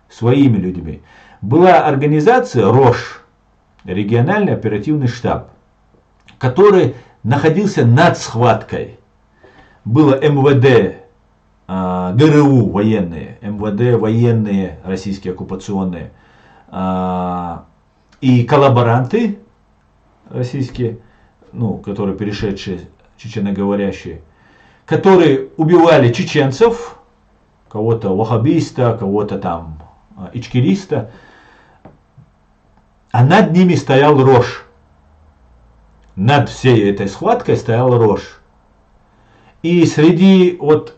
Своими людьми. Была организация РОШ, региональный оперативный штаб, который находился над схваткой. Было МВД, ГРУ военные, МВД военные, российские оккупационные, и коллаборанты российские, ну, которые перешедшие, чеченоговорящие, которые убивали чеченцев, кого-то ваххабиста, кого-то там ичкериста, а над ними стоял РОШ. Над всей этой схваткой стоял РОШ. И среди вот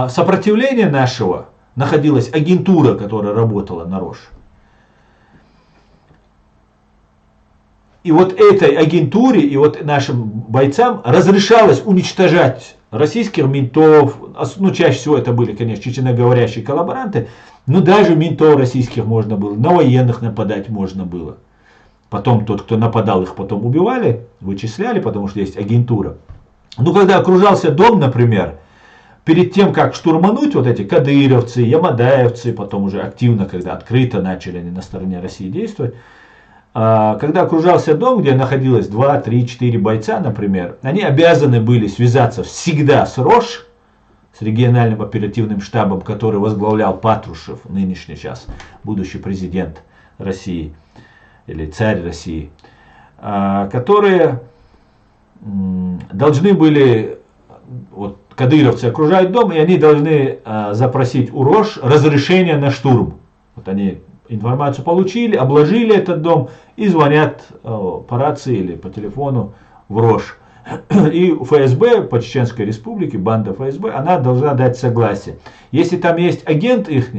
сопротивления нашего находилась агентура, которая работала на РОШ. И вот этой агентуре и вот нашим бойцам разрешалось уничтожать российских ментов, ну чаще всего это были, конечно, чеченоговорящие коллаборанты, но даже ментов российских можно было, на военных нападать можно было. Потом тот, кто нападал, их потом убивали, вычисляли, потому что есть агентура. Ну, когда окружался дом, например, перед тем, как штурмануть, вот эти кадыровцы, ямадаевцы, потом уже активно, когда открыто начали они на стороне России действовать, когда окружался дом, где находилось 2, 3, 4 бойца, например, они обязаны были связаться всегда с РОШ, с региональным оперативным штабом, который возглавлял Патрушев, нынешний сейчас будущий президент России, или царь России, которые должны были, вот кадыровцы окружают дом, и они должны запросить у РОШ разрешение на штурм. Вот они информацию получили, обложили этот дом и звонят по рации или по телефону в РОШ. И ФСБ по Чеченской Республике, банда ФСБ, она должна дать согласие. Если там есть агент их,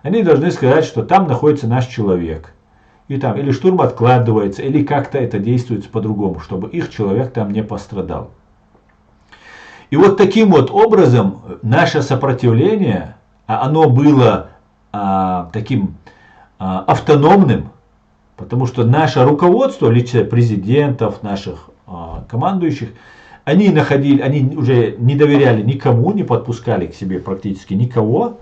они должны сказать, что там находится наш человек. И там или штурм откладывается, или как-то это действуется по-другому, чтобы их человек там не пострадал. И вот таким вот образом наше сопротивление, оно было таким автономным, потому что наше руководство, лично президентов, наших командующих, они уже не доверяли никому, не подпускали к себе практически никого.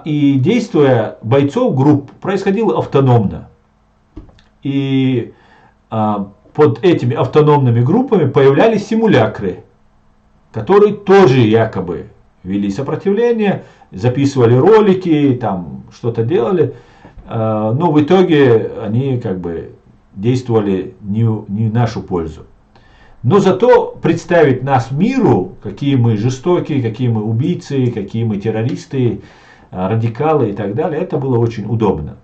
И действия бойцов групп происходило автономно. И под этими автономными группами появлялись симулякры, которые тоже якобы вели сопротивление, записывали ролики, там что-то делали. Но в итоге они как бы действовали не в нашу пользу. Но зато представить нас миру, какие мы жестокие, какие мы убийцы, какие мы террористы, радикалы и так далее, это было очень удобно.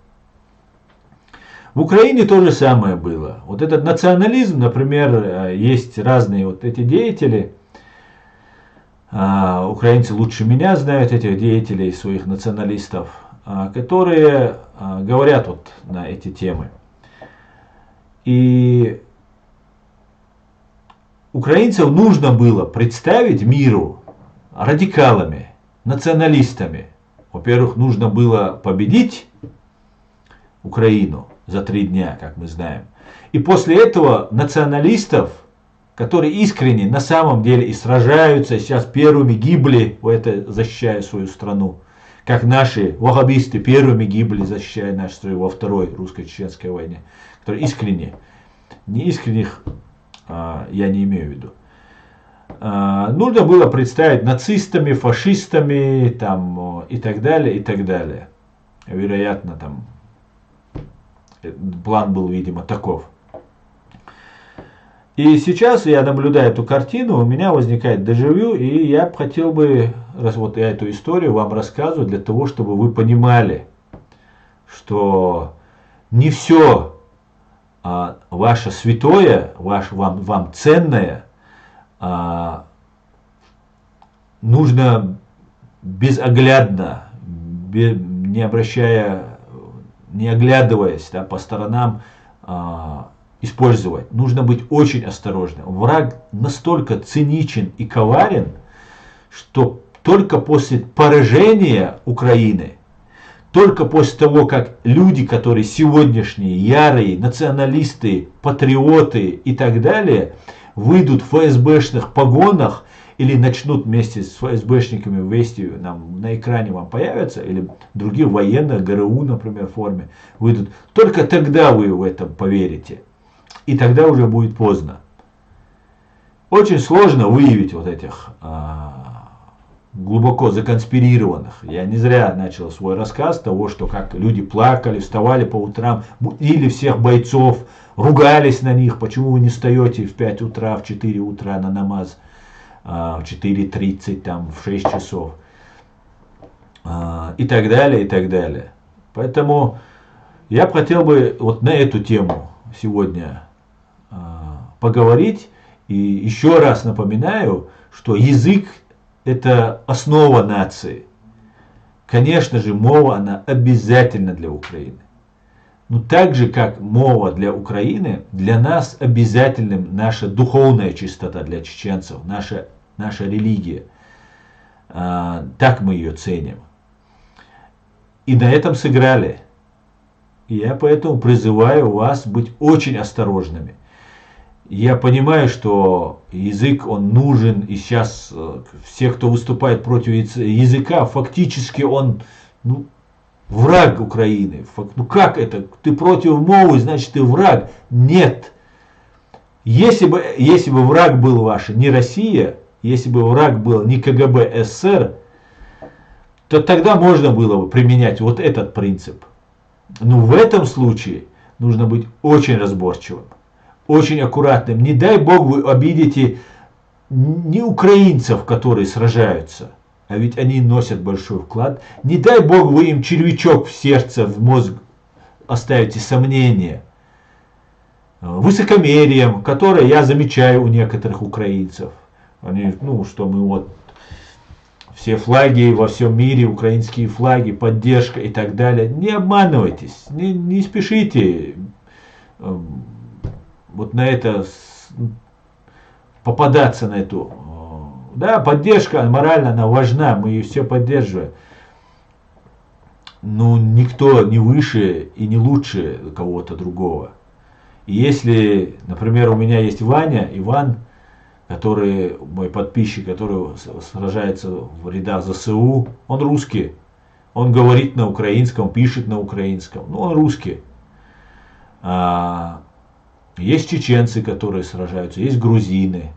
В Украине то же самое было. Вот этот национализм, например, есть разные вот эти деятели, украинцы лучше меня знают этих деятелей, своих националистов, которые говорят вот на эти темы. И украинцев нужно было представить миру радикалами, националистами. Во-первых, нужно было победить Украину за 3 дня, как мы знаем. И после этого националистов, которые искренне на самом деле и сражаются, и сейчас первыми гибли, защищая свою страну, как наши ваххабисты первыми гибли, защищая нашу страну во Второй русско-чеченской войне, которые искренне, не искренних я не имею в виду. Нужно было представить нацистами, фашистами там, и так далее, и так далее. Вероятно, там план был, видимо, таков. И сейчас я наблюдаю эту картину, у меня возникает дежавю, и я хотел бы, раз вот я эту историю вам рассказываю, для того, чтобы вы понимали, что не все ваше святое, вам ценное, нужно безоглядно, не оглядываясь по сторонам, использовать. Нужно быть очень осторожным. Враг настолько циничен и коварен, что только после поражения Украины, только после того, как люди, которые сегодняшние ярые националисты, патриоты и так далее, выйдут в ФСБшных погонах или начнут вместе с ФСБшниками вместе, на экране вам появятся, или другие военные, ГРУ, например, в форме, выйдут, только тогда вы в этом поверите. И тогда уже будет поздно. Очень сложно выявить вот этих глубоко законспирированных. Я не зря начал свой рассказ того, что как люди плакали, вставали по утрам, будили всех бойцов, ругались на них, почему вы не встаете в 5 утра, в 4 утра на намаз, в 4:30, там, в 6 часов, и так далее, и так далее. Поэтому я бы хотел бы вот на эту тему сегодня поговорить. И еще раз напоминаю, что язык — это основа нации. Конечно же, мова, она обязательна для Украины. Но так же, как мова для Украины, для нас обязательным наша духовная чистота для чеченцев, наша религия. Так мы ее ценим. И на этом сыграли. И я поэтому призываю вас быть очень осторожными. Я понимаю, что язык, он нужен, и сейчас все, кто выступает против языка, фактически он враг Украины. Ну как это? Ты против мовы, значит ты враг. Нет. Если бы враг был ваш не Россия, если бы враг был не КГБ СССР, то тогда можно было бы применять вот этот принцип. Но в этом случае нужно быть очень разборчивым, очень аккуратным. Не дай бог вы обидите не украинцев, которые сражаются, а ведь они носят большой вклад. Не дай бог вы им червячок в сердце, в мозг оставите сомнения. Высокомерием, которое я замечаю у некоторых украинцев. Они, что мы вот все флаги во всем мире, украинские флаги, поддержка и так далее. Не обманывайтесь, не спешите вот на это попадаться, на эту. Да, поддержка морально, она важна, мы ее все поддерживаем. Но никто не выше и не лучше кого-то другого. И если, например, у меня есть Иван, который мой подписчик, который сражается в рядах ЗСУ, он русский. Он говорит на украинском, пишет на украинском, но он русский. Есть чеченцы, которые сражаются, есть грузины.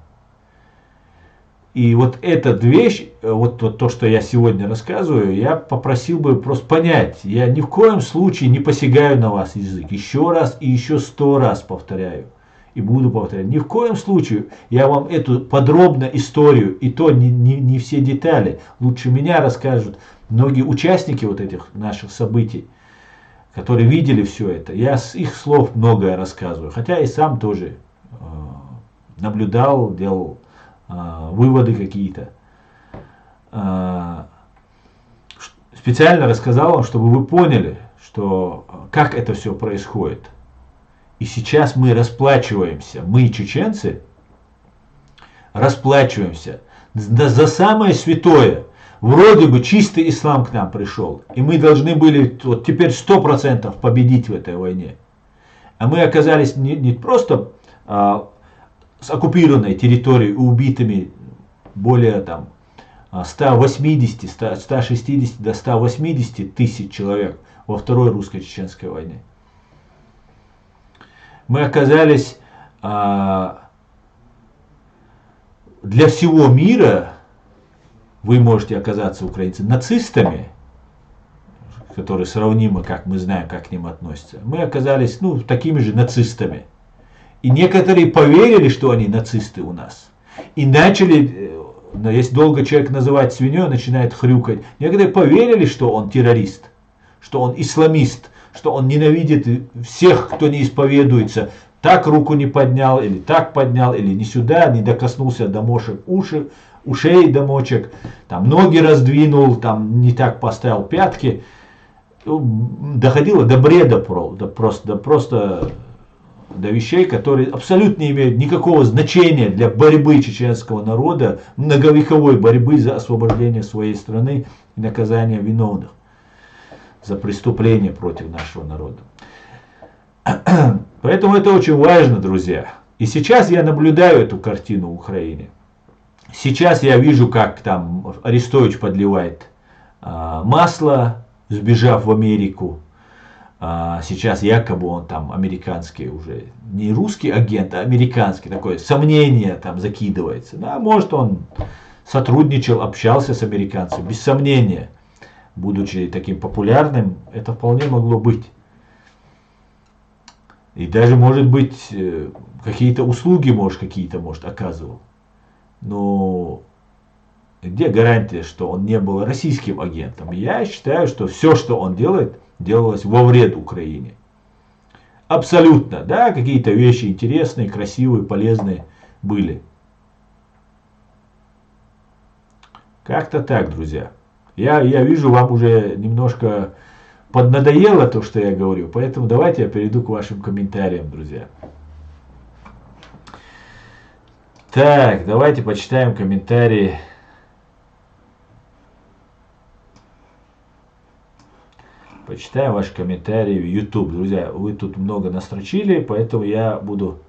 И вот эта вещь, вот то, что я сегодня рассказываю, я попросил бы просто понять. Я ни в коем случае не посягаю на вас язык. Еще раз и еще 100 раз повторяю. И буду повторять. Ни в коем случае я вам эту подробно историю, и то не все детали, лучше меня расскажут многие участники вот этих наших событий, которые видели все это. Я с их слов многое рассказываю. Хотя и сам тоже наблюдал, делал выводы какие-то. Специально рассказал вам, чтобы вы поняли, что как это все происходит. И сейчас мы расплачиваемся, мы, чеченцы, расплачиваемся за самое святое. вроде бы чистый ислам к нам пришел, и мы должны были вот теперь 100% победить в этой войне. А мы оказались не просто с оккупированной территорией и убитыми более там 180, 160 до 180 тысяч человек во Второй русско-чеченской войне. Мы оказались для всего мира, вы можете оказаться, украинцы, нацистами, которые сравнимы, как мы знаем, как к ним относятся. Мы оказались такими же нацистами. И некоторые поверили, что они нацисты у нас. И начали, если долго человек называет свиньей, начинает хрюкать. Некоторые поверили, что он террорист, что он исламист, что он ненавидит всех, кто не исповедуется. Так руку не поднял, или так поднял, или не сюда, не докоснулся до мошек ушей до мочек, там ноги раздвинул, там не так поставил пятки. Доходило до бреда, просто до вещей, которые абсолютно не имеют никакого значения для борьбы чеченского народа, многовековой борьбы за освобождение своей страны и наказание виновных за преступления против нашего народа. Поэтому это очень важно, друзья. И сейчас я наблюдаю эту картину в Украине. Сейчас я вижу, как там Арестович подливает масло, сбежав в Америку. Сейчас якобы он там американский уже, не русский агент, а американский, такое сомнение там закидывается. Да, может, он сотрудничал, общался с американцами, без сомнения. Будучи таким популярным, это вполне могло быть. И даже, может быть, какие-то услуги, может, оказывал. Но где гарантия, что он не был российским агентом? Я считаю, что все, что он делает, делалось во вред Украине. Абсолютно, да, какие-то вещи интересные, красивые, полезные были. Как-то так, друзья. Я вижу, вам уже немножко поднадоело то, что я говорю, поэтому давайте я перейду к вашим комментариям, друзья. Так, давайте почитаем комментарии. Почитаем ваши комментарии в YouTube. Друзья, вы тут много настрочили, поэтому я буду...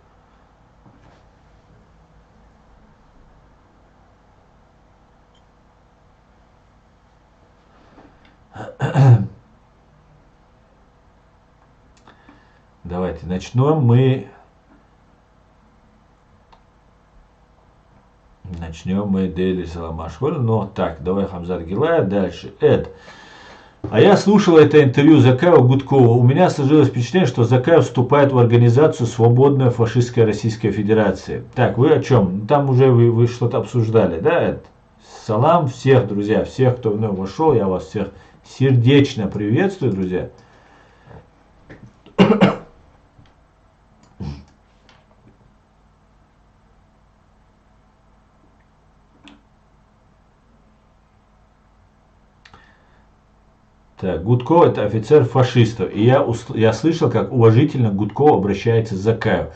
Давайте начнем мы Дели Саламашваль. Но так, давай Хамзат Гилая. Дальше. Эд. А я слушал это интервью Закаева Гудкова. У меня сложилось впечатление, что Закаев вступает в организацию «Свободная фашистская Российская Федерация». Так, вы о чем? Там уже вы что-то обсуждали, да, Эд? Салам всех, друзья, всех, кто вновь вошел, я вас всех сердечно приветствую, друзья. Так, Гудков это офицер фашистов. И я слышал, как уважительно Гудков обращается к Закаеву.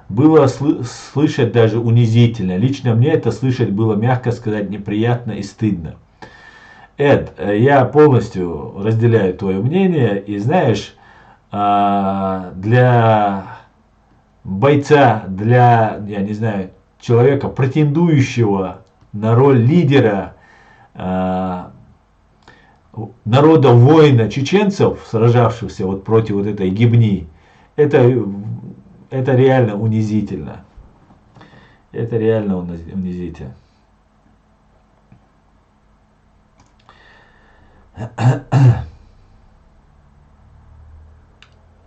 Было слышать даже унизительно. Лично мне это слышать было, мягко сказать, неприятно и стыдно. Эд, я полностью разделяю твое мнение. И знаешь, для бойца, для, я не знаю, человека, претендующего на роль лидера, народа воина чеченцев, сражавшихся вот против вот этой гибни, это реально унизительно. Это реально унизительно.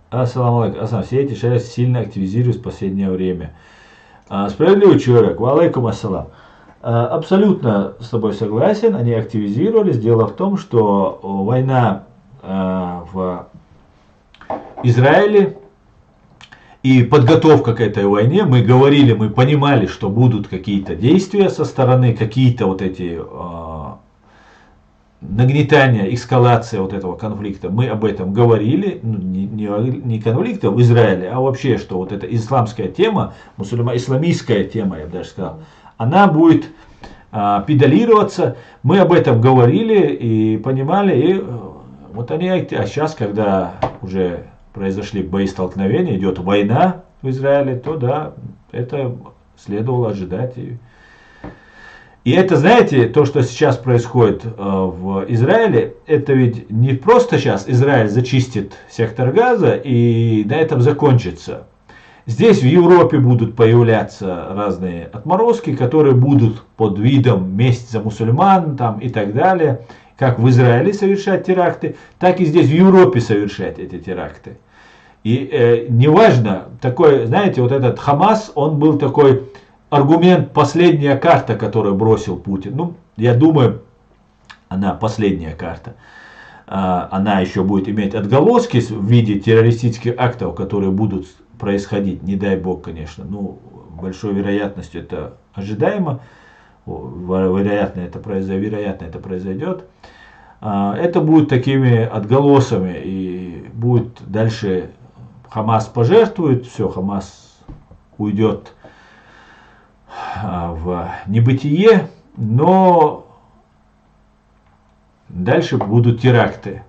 Ассаламу алейкум. Все эти шайхи сильно активизируются в последнее время. Справедливый человек. Ва алейкум ассалам. Абсолютно с тобой согласен, они активизировались. Дело в том, что война в Израиле и подготовка к этой войне, мы говорили, мы понимали, что будут какие-то действия со стороны, какие-то вот эти нагнетания, эскалация вот этого конфликта. Мы об этом говорили, не конфликта в Израиле, а вообще, что вот эта исламская тема, исламистская тема, я бы даже сказал, она будет педалироваться. Мы об этом говорили и понимали. И вот они, а сейчас, когда уже произошли боестолкновения, идет война в Израиле, то да, это следовало ожидать. И это, знаете, то, что сейчас происходит в Израиле, это ведь не просто сейчас Израиль зачистит сектор Газа и на этом закончится. Здесь в Европе будут появляться разные отморозки, которые будут под видом месть за мусульман там, и так далее. Как в Израиле совершать теракты, так и здесь в Европе совершать эти теракты. И неважно, такой, знаете, вот этот Хамас, он был такой аргумент, последняя карта, которую бросил Путин. Ну, я думаю, она последняя карта. Она еще будет иметь отголоски в виде террористических актов, которые будут происходить, не дай бог, конечно. Ну, большой вероятностью это ожидаемо. Вероятно, это произойдет. Это будет такими отголосами, и будет дальше Хамас пожертвует, все, Хамас уйдет в небытие, но дальше будут теракты.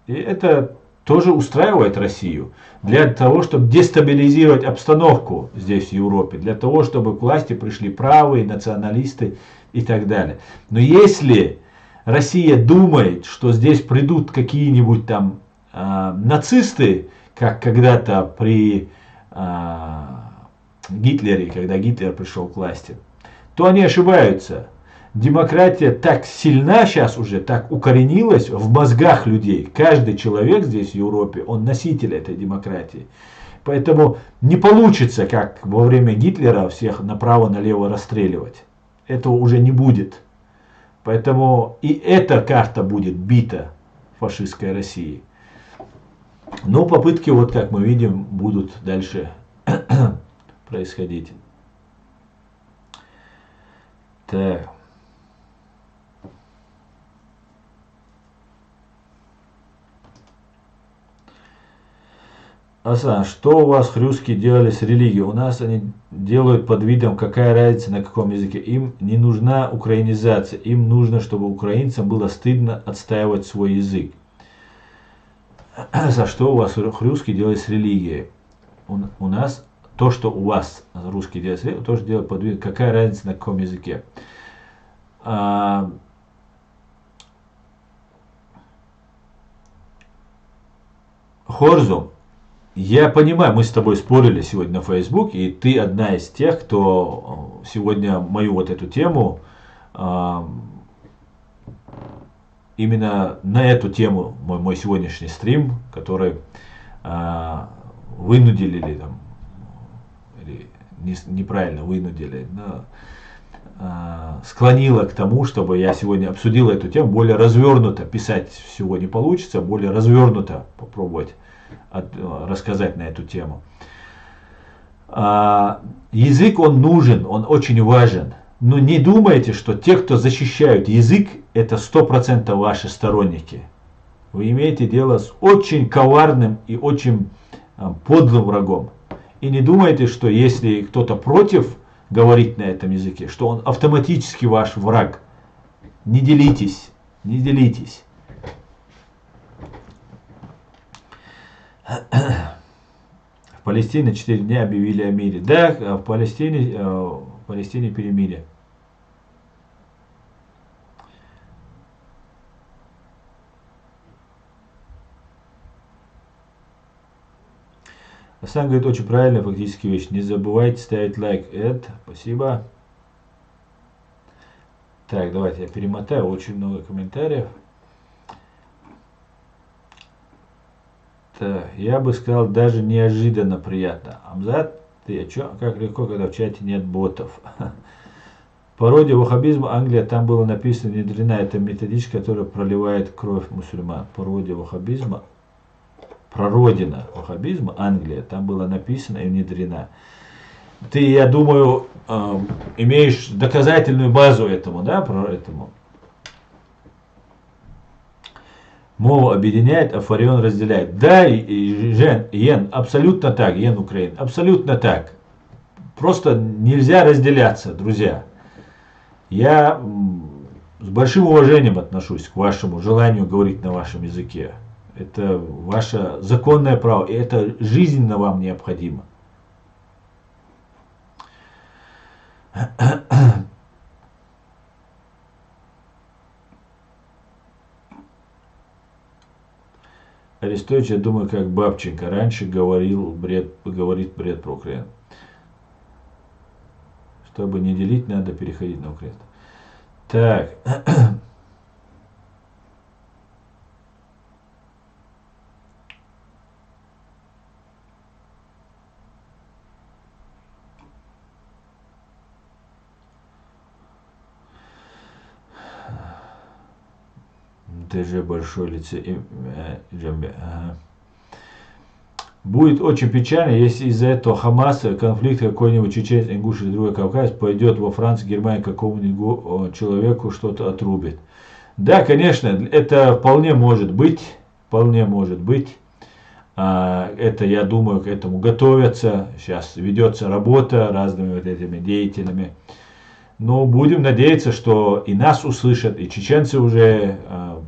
И это тоже устраивает Россию. Для того, чтобы дестабилизировать обстановку здесь в Европе, для того, чтобы к власти пришли правые, националисты и так далее. Но если Россия думает, что здесь придут какие-нибудь там нацисты, как когда-то при Гитлере, когда Гитлер пришел к власти, то они ошибаются. Демократия так сильна сейчас уже, так укоренилась в мозгах людей. Каждый человек здесь в Европе, он носитель этой демократии. Поэтому не получится, как во время Гитлера, всех направо-налево расстреливать. Этого уже не будет. Поэтому и эта карта будет бита фашистской России. Но попытки, вот как мы видим, будут дальше происходить. Так. Асан, что у вас хрюски делали с религией? У нас они делают под видом, какая разница на каком языке. Им не нужна украинизация. Им нужно, чтобы украинцам было стыдно отстаивать свой язык. За что у вас хрюски делают с религией? У нас то, что у вас русские делают с религией, тоже делают под видом, какая разница на каком языке. Хорзу. Я понимаю, мы с тобой спорили сегодня на Facebook, и ты одна из тех, кто сегодня мою вот эту тему, именно на эту тему, мой сегодняшний стрим, который вынудили, или неправильно вынудили, но склонила к тому, чтобы я сегодня обсудил эту тему, более развернуто, писать всего не получится, более развернуто попробовать рассказать на эту тему. Язык, он нужен, он очень важен. Но не думайте, что те, кто защищают язык, это 100% ваши сторонники. Вы имеете дело с очень коварным и очень подлым врагом. И не думайте, что если кто-то против говорить на этом языке, что он автоматически ваш враг. Не делитесь, не делитесь. В Палестине 4 дня объявили о мире. Да, в Палестине перемирие. Асан говорит очень правильно, фактически вещь. Не забывайте ставить лайк. Спасибо. Так, давайте я перемотаю. Очень много комментариев. Я бы сказал, даже неожиданно приятно. Амзат, ты чё? Как легко, когда в чате нет ботов. Пародия ваххабизма Англия, там было написано внедрена. Это методичка, которая проливает кровь мусульман. Пародия ваххабизма, прародина ваххабизма Англия, там было написано и внедрена. Ты, я думаю, имеешь доказательную базу этому, да, про этому. Мова объединяет, а фарион разделяет. Да, Йен, абсолютно так, Йен Украин, абсолютно так. Просто нельзя разделяться, друзья. Я с большим уважением отношусь к вашему желанию говорить на вашем языке. Это ваше законное право, и это жизненно вам необходимо. Арестович, я думаю, как Бабченко раньше говорит бред про Украину. Чтобы не делить, надо переходить на Украину. Так. ТЖ большой лице. Ага. Будет очень печально, если из-за этого Хамаса конфликт какой-нибудь чеченец, ингуш или другой кавказец пойдет во Францию, Германию, какому-нибудь человеку что-то отрубит. Да, конечно, это вполне может быть. Вполне может быть. Это, я думаю, к этому готовятся. Сейчас ведется работа разными вот этими деятелями. Но будем надеяться, что и нас услышат, и чеченцы уже,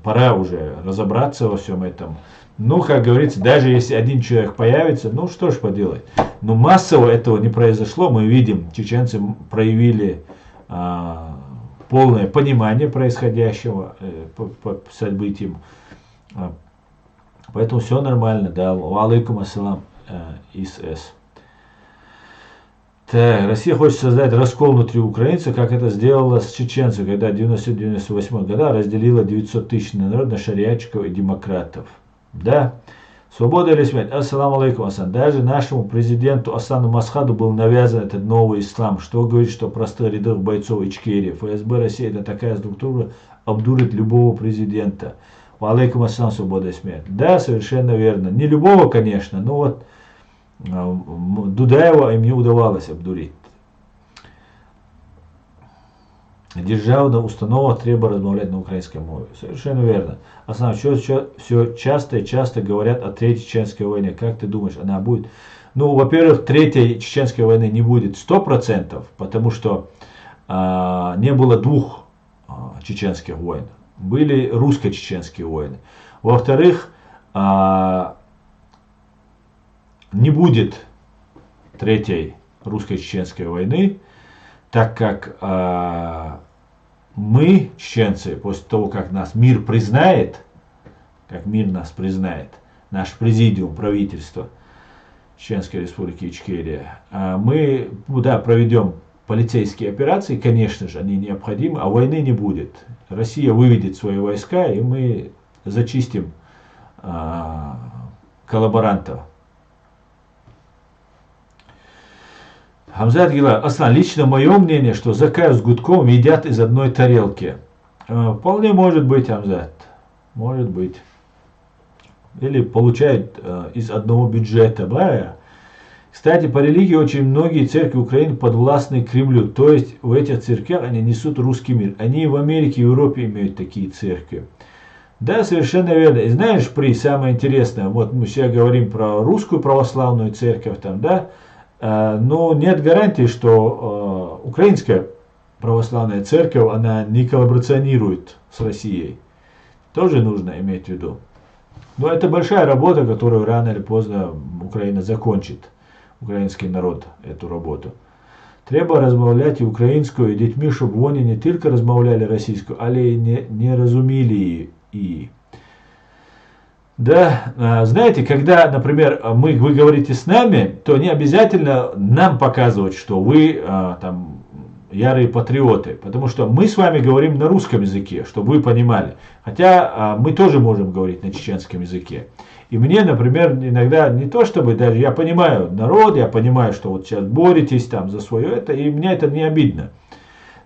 пора уже разобраться во всем этом. Ну, как говорится, даже если один человек появится, ну что ж поделать. Но массово этого не произошло. Мы видим, чеченцы проявили полное понимание происходящего по событиям. Поэтому все нормально, да. Алейкум ассалам, ИСС. Так, Россия хочет создать раскол внутри украинцев, как это сделала с чеченцами, когда в 1997-1998 году разделила 900 тысяч народ на шариатчиков и демократов. Да. Свобода или смерть? Ассаламу алейкум, Асан. Даже нашему президенту Асану Масхаду был навязан этот новый ислам. Что говорит, что в простых рядах бойцов Ичкерии. ФСБ России это такая структура, обдурит любого президента. Алейкум ассалам, свобода и смерть. Да, совершенно верно. Не любого, конечно, но вот Дудаева им не удавалось обдурить. Державна установа треба размовлять на украинском мове. Совершенно верно. Основное, все часто и часто говорят о Третьей Чеченской войне. Как ты думаешь, она будет? Ну, во-первых, Третьей Чеченской войны не будет 100%, потому что не было двух чеченских войн. Были русско-чеченские войны. Во-вторых, не будет Третьей русско-чеченской войны, так как мы, чеченцы, после того, как нас мир признает, как мир нас признает, наш президиум, правительство Чеченской Республики Ичкерия, мы проведем полицейские операции, конечно же, они необходимы, а войны не будет. Россия выведет свои войска, и мы зачистим коллаборантов. Хамзат Гила, Аслан, лично мое мнение, что Закаев с Гудковым едят из одной тарелки. Вполне может быть, Хамзат. Может быть. Или получают из одного бюджета. Да? Кстати, по религии очень многие церкви Украины подвластны Кремлю. То есть в этих церквях они несут русский мир. Они в Америке и Европе имеют такие церкви. Да, совершенно верно. И знаешь, самое интересное, вот мы сейчас говорим про русскую православную церковь, там, да, но нет гарантии, что украинская православная церковь, она не коллаборационирует с Россией. Тоже нужно иметь в виду. Но это большая работа, которую рано или поздно Украина закончит. Український народ эту работу. Треба розмовляти українською дітьми, щоб вони не тільки розмовляли російською, але й не розуміли її. Да, знаете, когда, например, вы говорите с нами, то не обязательно нам показывать, что вы там ярые патриоты, потому что мы с вами говорим на русском языке, чтобы вы понимали. Хотя мы тоже можем говорить на чеченском языке. И мне, например, иногда не то чтобы, даже я понимаю народ, я понимаю, что вот сейчас боретесь там за свое это, и мне это не обидно.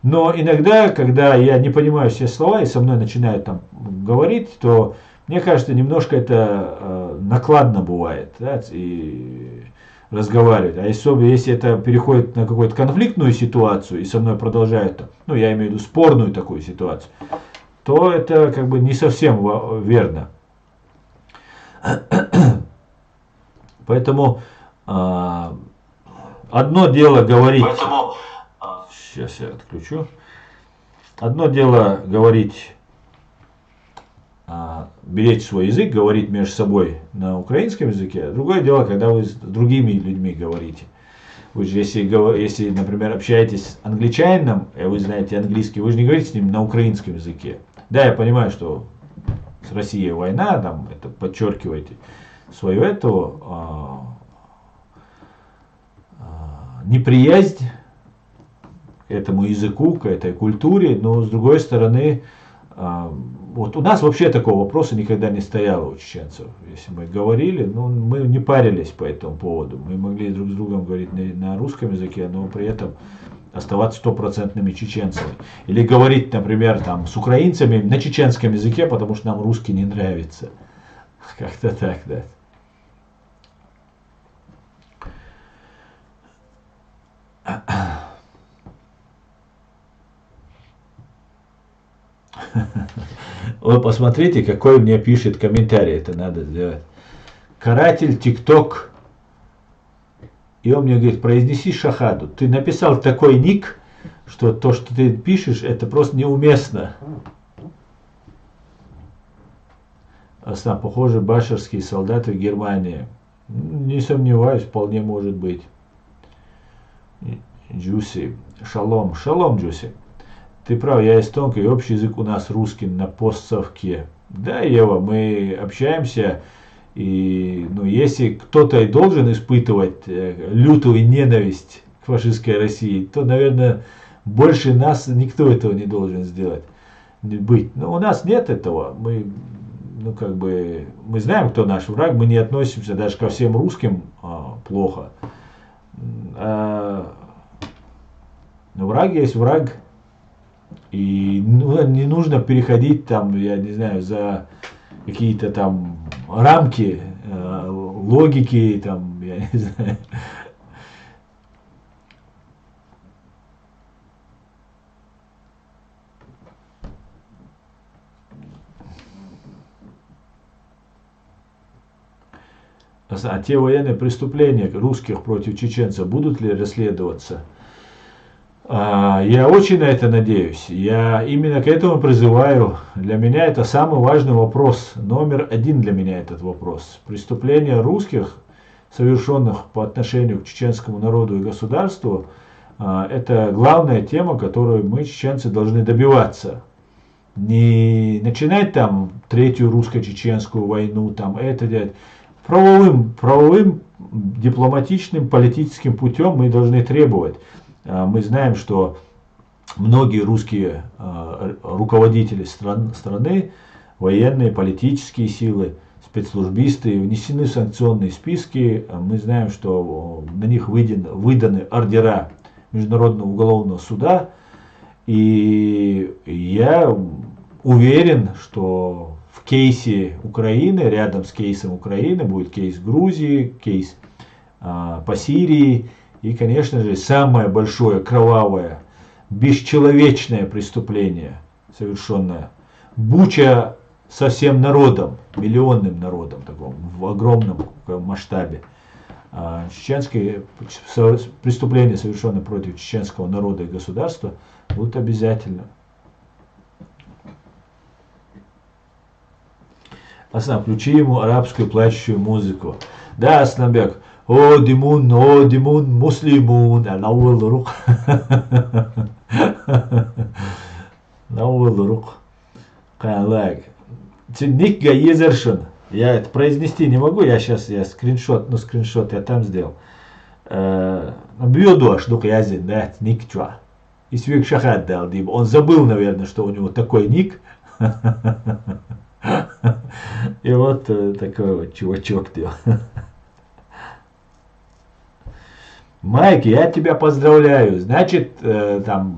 Но иногда, когда я не понимаю все слова, и со мной начинают там говорить, то мне кажется, немножко это накладно бывает, да, и разговаривать. А если это переходит на какую-то конфликтную ситуацию, и со мной продолжают, ну, я имею в виду спорную такую ситуацию, то это как бы не совсем верно. Поэтому одно дело говорить... Сейчас я отключу. одно дело говорить, беречь свой язык, говорить между собой на украинском языке, другое дело, когда вы с другими людьми говорите. Вы же, если, например, общаетесь с англичанином, и вы знаете английский, вы же не говорите с ним на украинском языке. Да, я понимаю, что с Россией война, там, это подчеркиваете свою эту неприязнь к этому языку, к этой культуре, но с другой стороны, вот у нас вообще такого вопроса никогда не стояло у чеченцев. Если мы говорили, ну, мы не парились по этому поводу. Мы могли друг с другом говорить на русском языке, но при этом оставаться стопроцентными чеченцами. Или говорить, например, там, с украинцами на чеченском языке, потому что нам русский не нравится. Как-то так, да. Вы посмотрите, какой мне пишет комментарий, это надо сделать. Каратель ТикТок. И он мне говорит, произнеси шахаду. Ты написал такой ник, что то, что ты пишешь, это просто неуместно. Похоже, башарские солдаты в Германии. Не сомневаюсь, вполне может быть. Джуси. Шалом. Шалом, Джуси. Ты прав, я из тонкой, и общий язык у нас русский на постсовке. Да, Ева, мы общаемся, и ну, если кто-то и должен испытывать лютую ненависть к фашистской России, то, наверное, больше нас никто этого не должен сделать. Быть. Но у нас нет этого. Мы, ну, как бы, мы знаем, кто наш враг, мы не относимся даже ко всем русским плохо. Но враг есть враг. И не нужно переходить там, я не знаю, за какие-то там рамки логики, там, я не знаю. А те военные преступления русских против чеченцев будут ли расследоваться? Я очень на это надеюсь. Я именно к этому призываю. Для меня это самый важный вопрос. Номер один для меня этот вопрос. Преступления русских, совершенных по отношению к чеченскому народу и государству, это главная тема, которую мы, чеченцы, должны добиваться. Не начинать там третью русско-чеченскую войну, там это делать. Правовым, дипломатичным, политическим путем мы должны требовать. Мы знаем, что многие русские руководители страны, военные, политические силы, спецслужбисты внесены в санкционные списки. Мы знаем, что на них выданы ордера Международного уголовного суда. И я уверен, что в кейсе Украины, рядом с кейсом Украины будет кейс Грузии, кейс по Сирии. И, конечно же, самое большое, кровавое, бесчеловечное преступление, совершенное Буча со всем народом, миллионным народом, таком, в огромном масштабе. Чеченские преступления, совершенные против чеченского народа и государства, будут обязательно. Аслан, включи ему арабскую плачущую музыку. Да, Асланбек. О, Димун, муслимун, науэл рук. Калак. Ник Езершин. Я это произнести не могу, я скриншот, скриншот я там сделал. Бьёдуаш, дух язин, да, ник чуа. И свик шахат дал, он забыл, наверное, что у него такой ник. И вот такой вот чувачок делал. Майк, я тебя поздравляю. Значит, там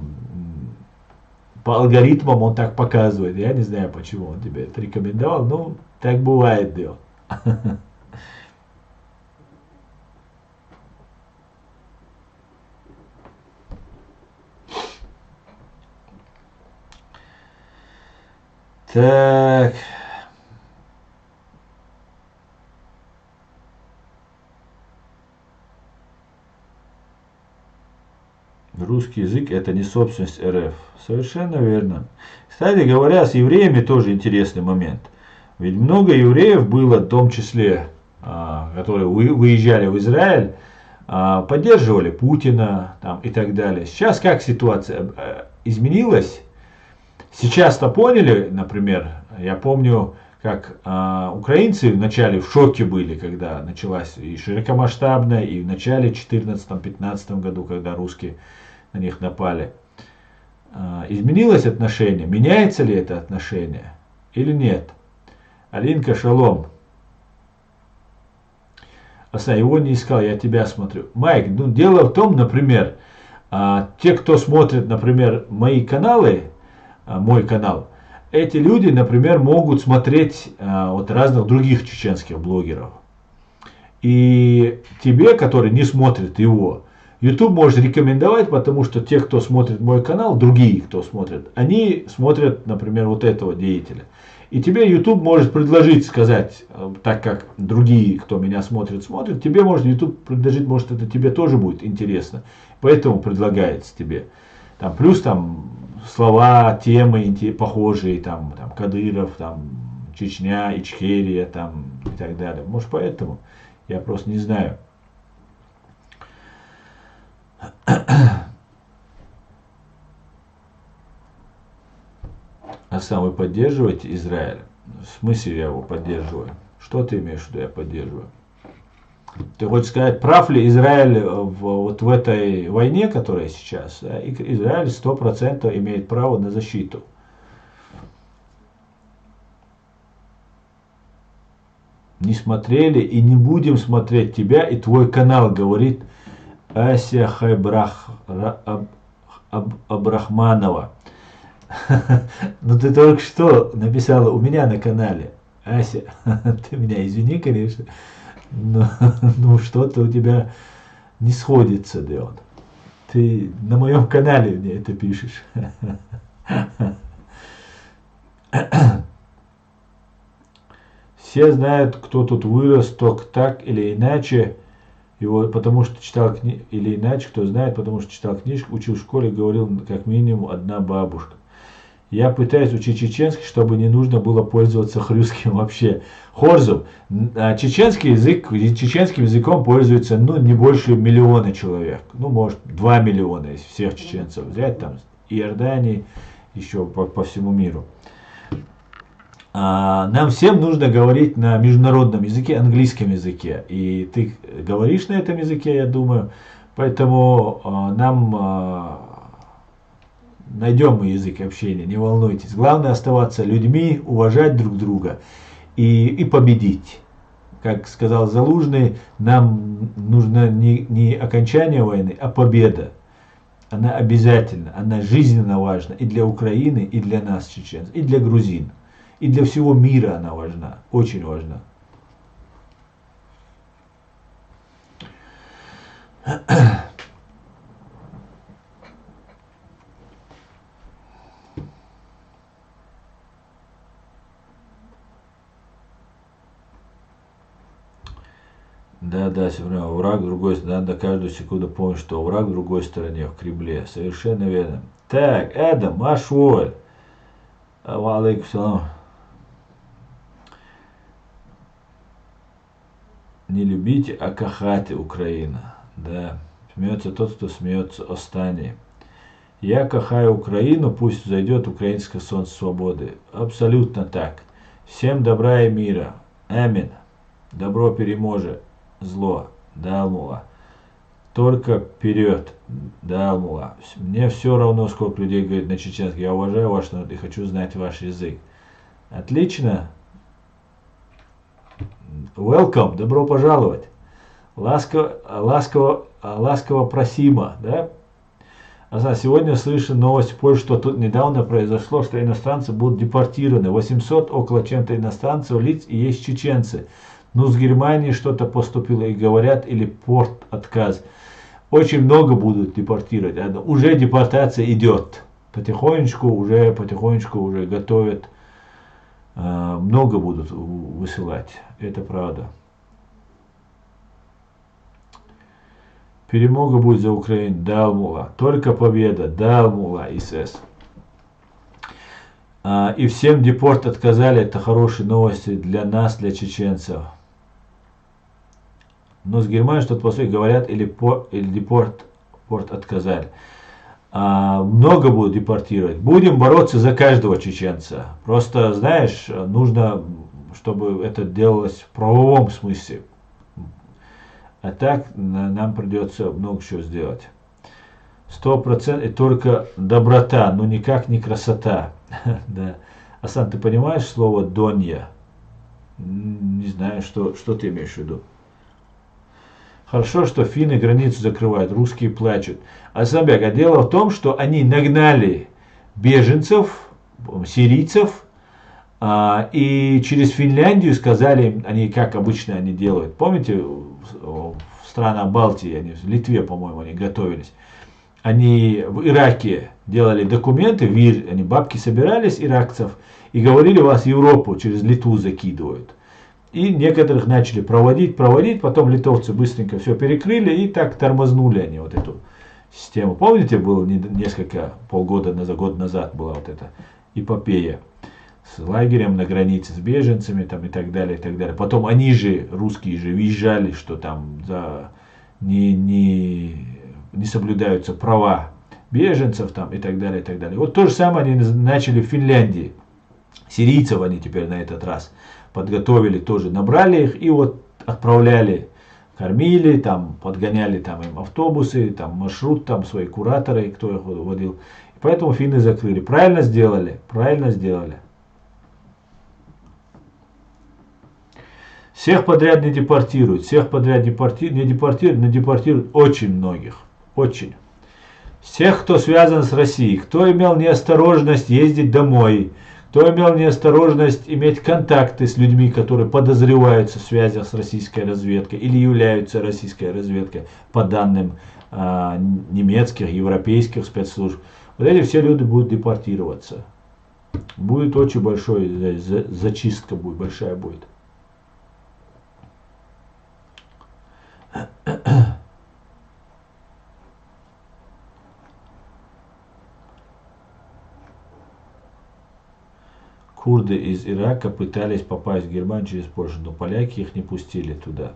по алгоритмам он так показывает. Я не знаю, почему он тебе это рекомендовал. Ну, так бывает дело. Так. русский язык это не собственность РФ. Совершенно верно. Кстати говоря, с евреями тоже интересный момент. Ведь много евреев было, в том числе, которые выезжали в Израиль, поддерживали Путина там, и так далее. Сейчас как ситуация изменилась? Сейчас-то поняли, например, я помню, как украинцы вначале в шоке были, когда началась и широкомасштабная, и в начале 2014-2015 году, когда русские на них напали. Изменилось отношение? Меняется ли это отношение или нет? Алинка, шалом. Его не искал, я тебя смотрю. Майк, ну дело в том, например, те, кто смотрит, например, мои каналы, мой канал, эти люди, например, могут смотреть вот разных других чеченских блогеров. И тебе, который не смотрит его, YouTube может рекомендовать, потому что те, кто смотрит мой канал, другие, кто смотрит, они смотрят, например, вот этого деятеля. И тебе YouTube может предложить сказать, так как другие, кто меня смотрит, тебе может YouTube предложить, может это тебе тоже будет интересно. Поэтому предлагается тебе. Там, плюс там слова, темы похожие, там Кадыров, там Чечня, Ичкерия, там и так далее. Может поэтому? Я просто не знаю. А сам вы поддерживаете Израиль? В смысле я его поддерживаю? Что ты имеешь в виду, я поддерживаю? Ты хочешь сказать, прав ли Израиль вот в этой войне, которая сейчас? Да? Израиль 100% имеет право на защиту. Не смотрели и не будем смотреть тебя и твой канал, говорит Ася Абрахманова. Ну ты только что написала у меня на канале. Ася, ты меня извини, конечно, но ну, что-то у тебя не сходится, Деон. Ты на моем канале мне это пишешь. Все знают, кто тут вырос, только так или иначе. Его, потому что читал книгу, или иначе, кто знает, потому что читал книжку, учил в школе, говорил как минимум одна бабушка. Я пытаюсь учить чеченский, чтобы не нужно было пользоваться русским вообще. Хорзов, чеченский язык, чеченским языком пользуется ну, не больше миллиона человек. Ну, может, 2 миллиона из всех чеченцев взять, там, Иордании, еще по всему миру. Нам всем нужно говорить на международном языке, английском языке. И ты говоришь на этом языке, я думаю. Поэтому нам найдем мы язык общения, не волнуйтесь. Главное оставаться людьми, уважать друг друга и победить. Как сказал Залужный, нам нужно не окончание войны, а победа. Она обязательно, она жизненно важна и для Украины, и для нас, чеченцев, и для грузин. И для всего мира она важна, очень важна. Да, все равно враг в другой стороне. Надо каждую секунду помнить, что враг в другой стороне, в Кремле. Совершенно верно. Так, Эдам, Машволь. Алейкум салам. Не любите, а кахайте, Украина. Да, смеется тот, кто смеется останнее. Я кахаю Украину, пусть зайдет украинское солнце свободы. Абсолютно так. Всем добра и мира. Амин. Добро переможе зло. Да, Аллах. Только вперед. Да, Аллах. Мне все равно, сколько людей говорит на чеченском. Я уважаю ваш народ и хочу знать ваш язык. Отлично. Welcome, добро пожаловать. Ласково просимо, да? Сегодня слышу новость в Польше, что тут недавно произошло, что иностранцы будут депортированы. 800 около чем-то иностранцев, лиц и есть чеченцы. Ну, с Германии что-то поступило и говорят, или порт отказ. Очень много будут депортировать. Уже депортация идет. Потихонечку уже готовят. Много будут высылать. Это правда. Перемога будет за Украину. Да, Алмула. Только победа. Да, Алмула. ИСС. И всем депорт отказали. Это хорошие новости для нас, для чеченцев. Но с Германией что-то после говорят, или депорт отказали. Много будут депортировать. Будем бороться за каждого чеченца. Просто, знаешь, нужно, чтобы это делалось в правовом смысле. А так нам придется много чего сделать. 100% и только доброта, но никак не красота. Да. Асан, ты понимаешь слово «донья»? Не знаю, что ты имеешь в виду. Хорошо, что финны границу закрывают, русские плачут. Асанбек, а дело в том, что они нагнали беженцев, сирийцев, и через Финляндию сказали, они как обычно они делают. Помните, в странах Балтии, они в Литве, по-моему, они готовились. Они в Ираке делали документы, они бабки собирались, иракцев, и говорили, вас в Европу через Литву закидывают. И некоторых начали проводить, потом литовцы быстренько все перекрыли и так тормознули они вот эту систему. Помните, было полгода год назад была вот эта эпопея с лагерем на границе, с беженцами там, и так далее, и так далее. Потом они же, русские же, визжали, что там не соблюдаются права беженцев там, и так далее, и так далее. Вот то же самое они начали в Финляндии. Сирийцев они теперь на этот раз подготовили тоже, набрали их и вот отправляли, кормили, там, подгоняли там им автобусы, там маршрут, там свои кураторы, кто их водил. И поэтому финны закрыли. Правильно сделали, правильно сделали. Всех подряд не депортируют, всех подряд не депортируют, но депортируют очень многих, очень. Всех, кто связан с Россией, кто имел неосторожность ездить домой, кто имел неосторожность иметь контакты с людьми, которые подозреваются в связях с российской разведкой или являются российской разведкой по данным немецких, европейских спецслужб. Вот эти все люди будут депортироваться. Будет очень большая зачистка, большая будет. Курды из Ирака пытались попасть в Германию через Польшу, но поляки их не пустили туда.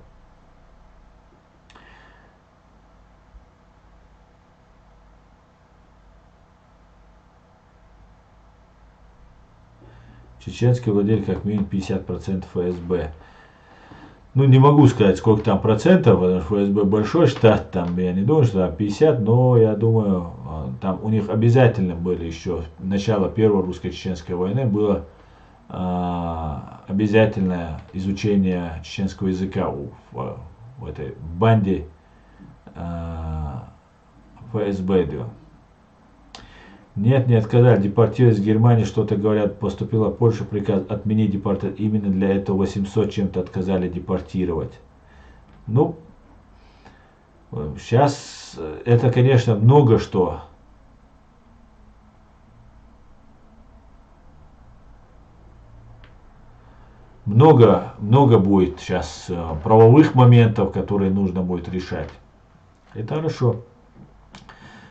Чеченский владелец как минимум 50% ФСБ. Ну, не могу сказать, сколько там процентов, потому что ФСБ большой штат, там, я не думаю, что там 50, но я думаю, там у них обязательно были еще, начало первой русско-чеченской войны было обязательное изучение чеченского языка в этой банде ФСБ. Нет, не отказали, депортировать из Германии, что-то говорят, поступила в Польшу приказ отменить депортацию. Именно для этого 800 чем-то отказали депортировать. Ну, сейчас это, конечно, много что. Много будет сейчас правовых моментов, которые нужно будет решать. Это хорошо,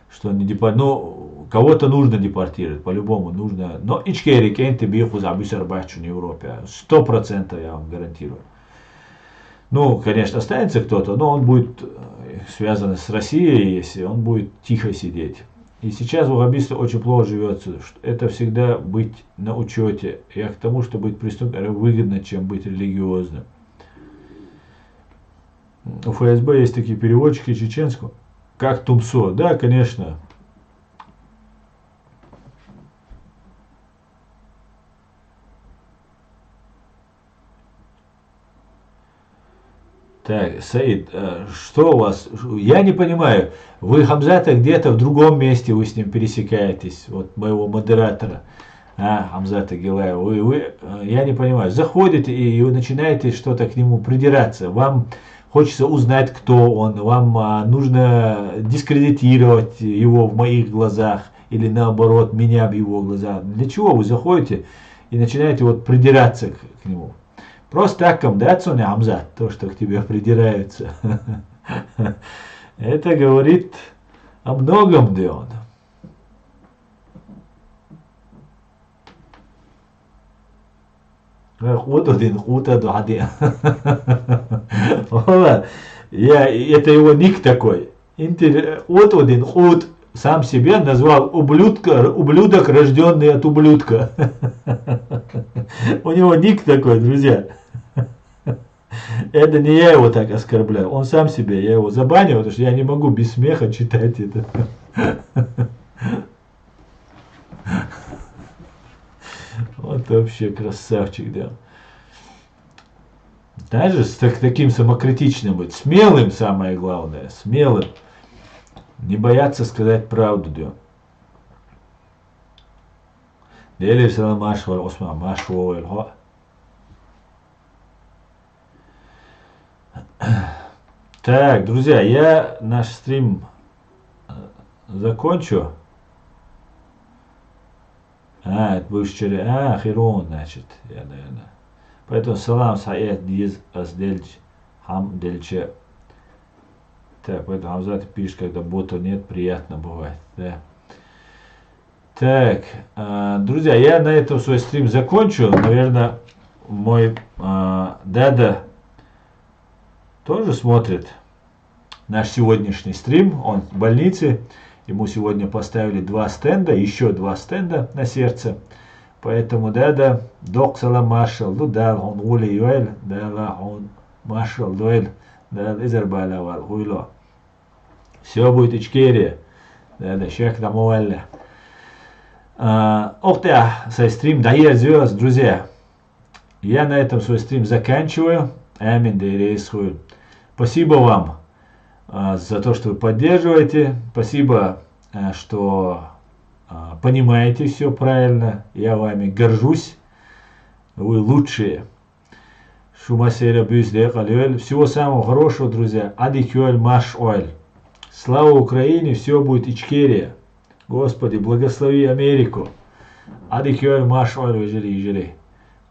что не депортировать. Ну, кого-то нужно депортировать, по-любому нужно. Но ичкери кенты биху за бисербачу в Европе. 100% я вам гарантирую. Ну, конечно, останется кто-то, но он будет связан с Россией, если он будет тихо сидеть. И сейчас ваххабисту очень плохо живется. Это всегда быть на учете. Я к тому, что быть преступником выгодно, чем быть религиозным. У ФСБ есть такие переводчики чеченского, как Тумсо. Да, конечно. Так, Саид, что у вас? Я не понимаю, вы Хамзата где-то в другом месте, вы с ним пересекаетесь, вот моего модератора, Хамзата Гилаева, я не понимаю, заходите и вы начинаете что-то к нему придираться, вам хочется узнать, кто он, вам нужно дискредитировать его в моих глазах, или наоборот, меня в его глазах. Для чего вы заходите и начинаете вот придираться к нему? Просто так, да, Амзат, то, что к тебе придираются. Это говорит о многом, Дион. Хут один, хут один. Это его ник такой. Хут один, хут. Сам себя назвал ублюдок, рожденный от ублюдка. У него ник такой, друзья. Это не я его так оскорбляю, он сам себя, я его забанил, потому что я не могу без смеха читать это. Вот вообще красавчик, да. Даже с таким самокритичным быть, смелым самое главное, смелым. Не бояться сказать правду, да. Делишь Машва, Осман, Машва, Так, друзья, я наш стрим закончу. Это был вчера. Хирон, значит, я, наверное. Поэтому салам саят диз аздельч хам дельче. Так, поэтому Хамзат пишет, когда бота нет, приятно бывает. Да. Так, друзья, я на этом свой стрим закончу. Наверное, мой дада тоже смотрит наш сегодняшний стрим. Он в больнице. Ему сегодня поставили 2 стенда, еще 2 стенда на сердце. Поэтому дада, док салам маршал, дал он ули юэль, дала он маршал дуэль, дал изербаля вал хуйло. Все будет ичкерия. Дада, шех дамуэлля. Охтя, свой стрим дает звезд, друзья. Я на этом свой стрим заканчиваю. Амин дейрейсхуй. Спасибо вам за то, что вы поддерживаете. Спасибо, что понимаете все правильно. Я вами горжусь. Вы лучшие. Шумасера бюздекалюэль. Всего самого хорошего, друзья. Адикюэль маш оэль. Слава Украине, все будет Ичкерия. Господи, благослови Америку. Адикюэль маш оэль жили.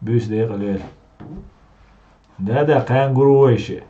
Бюздекалюэль. Да-да, кангуруэши.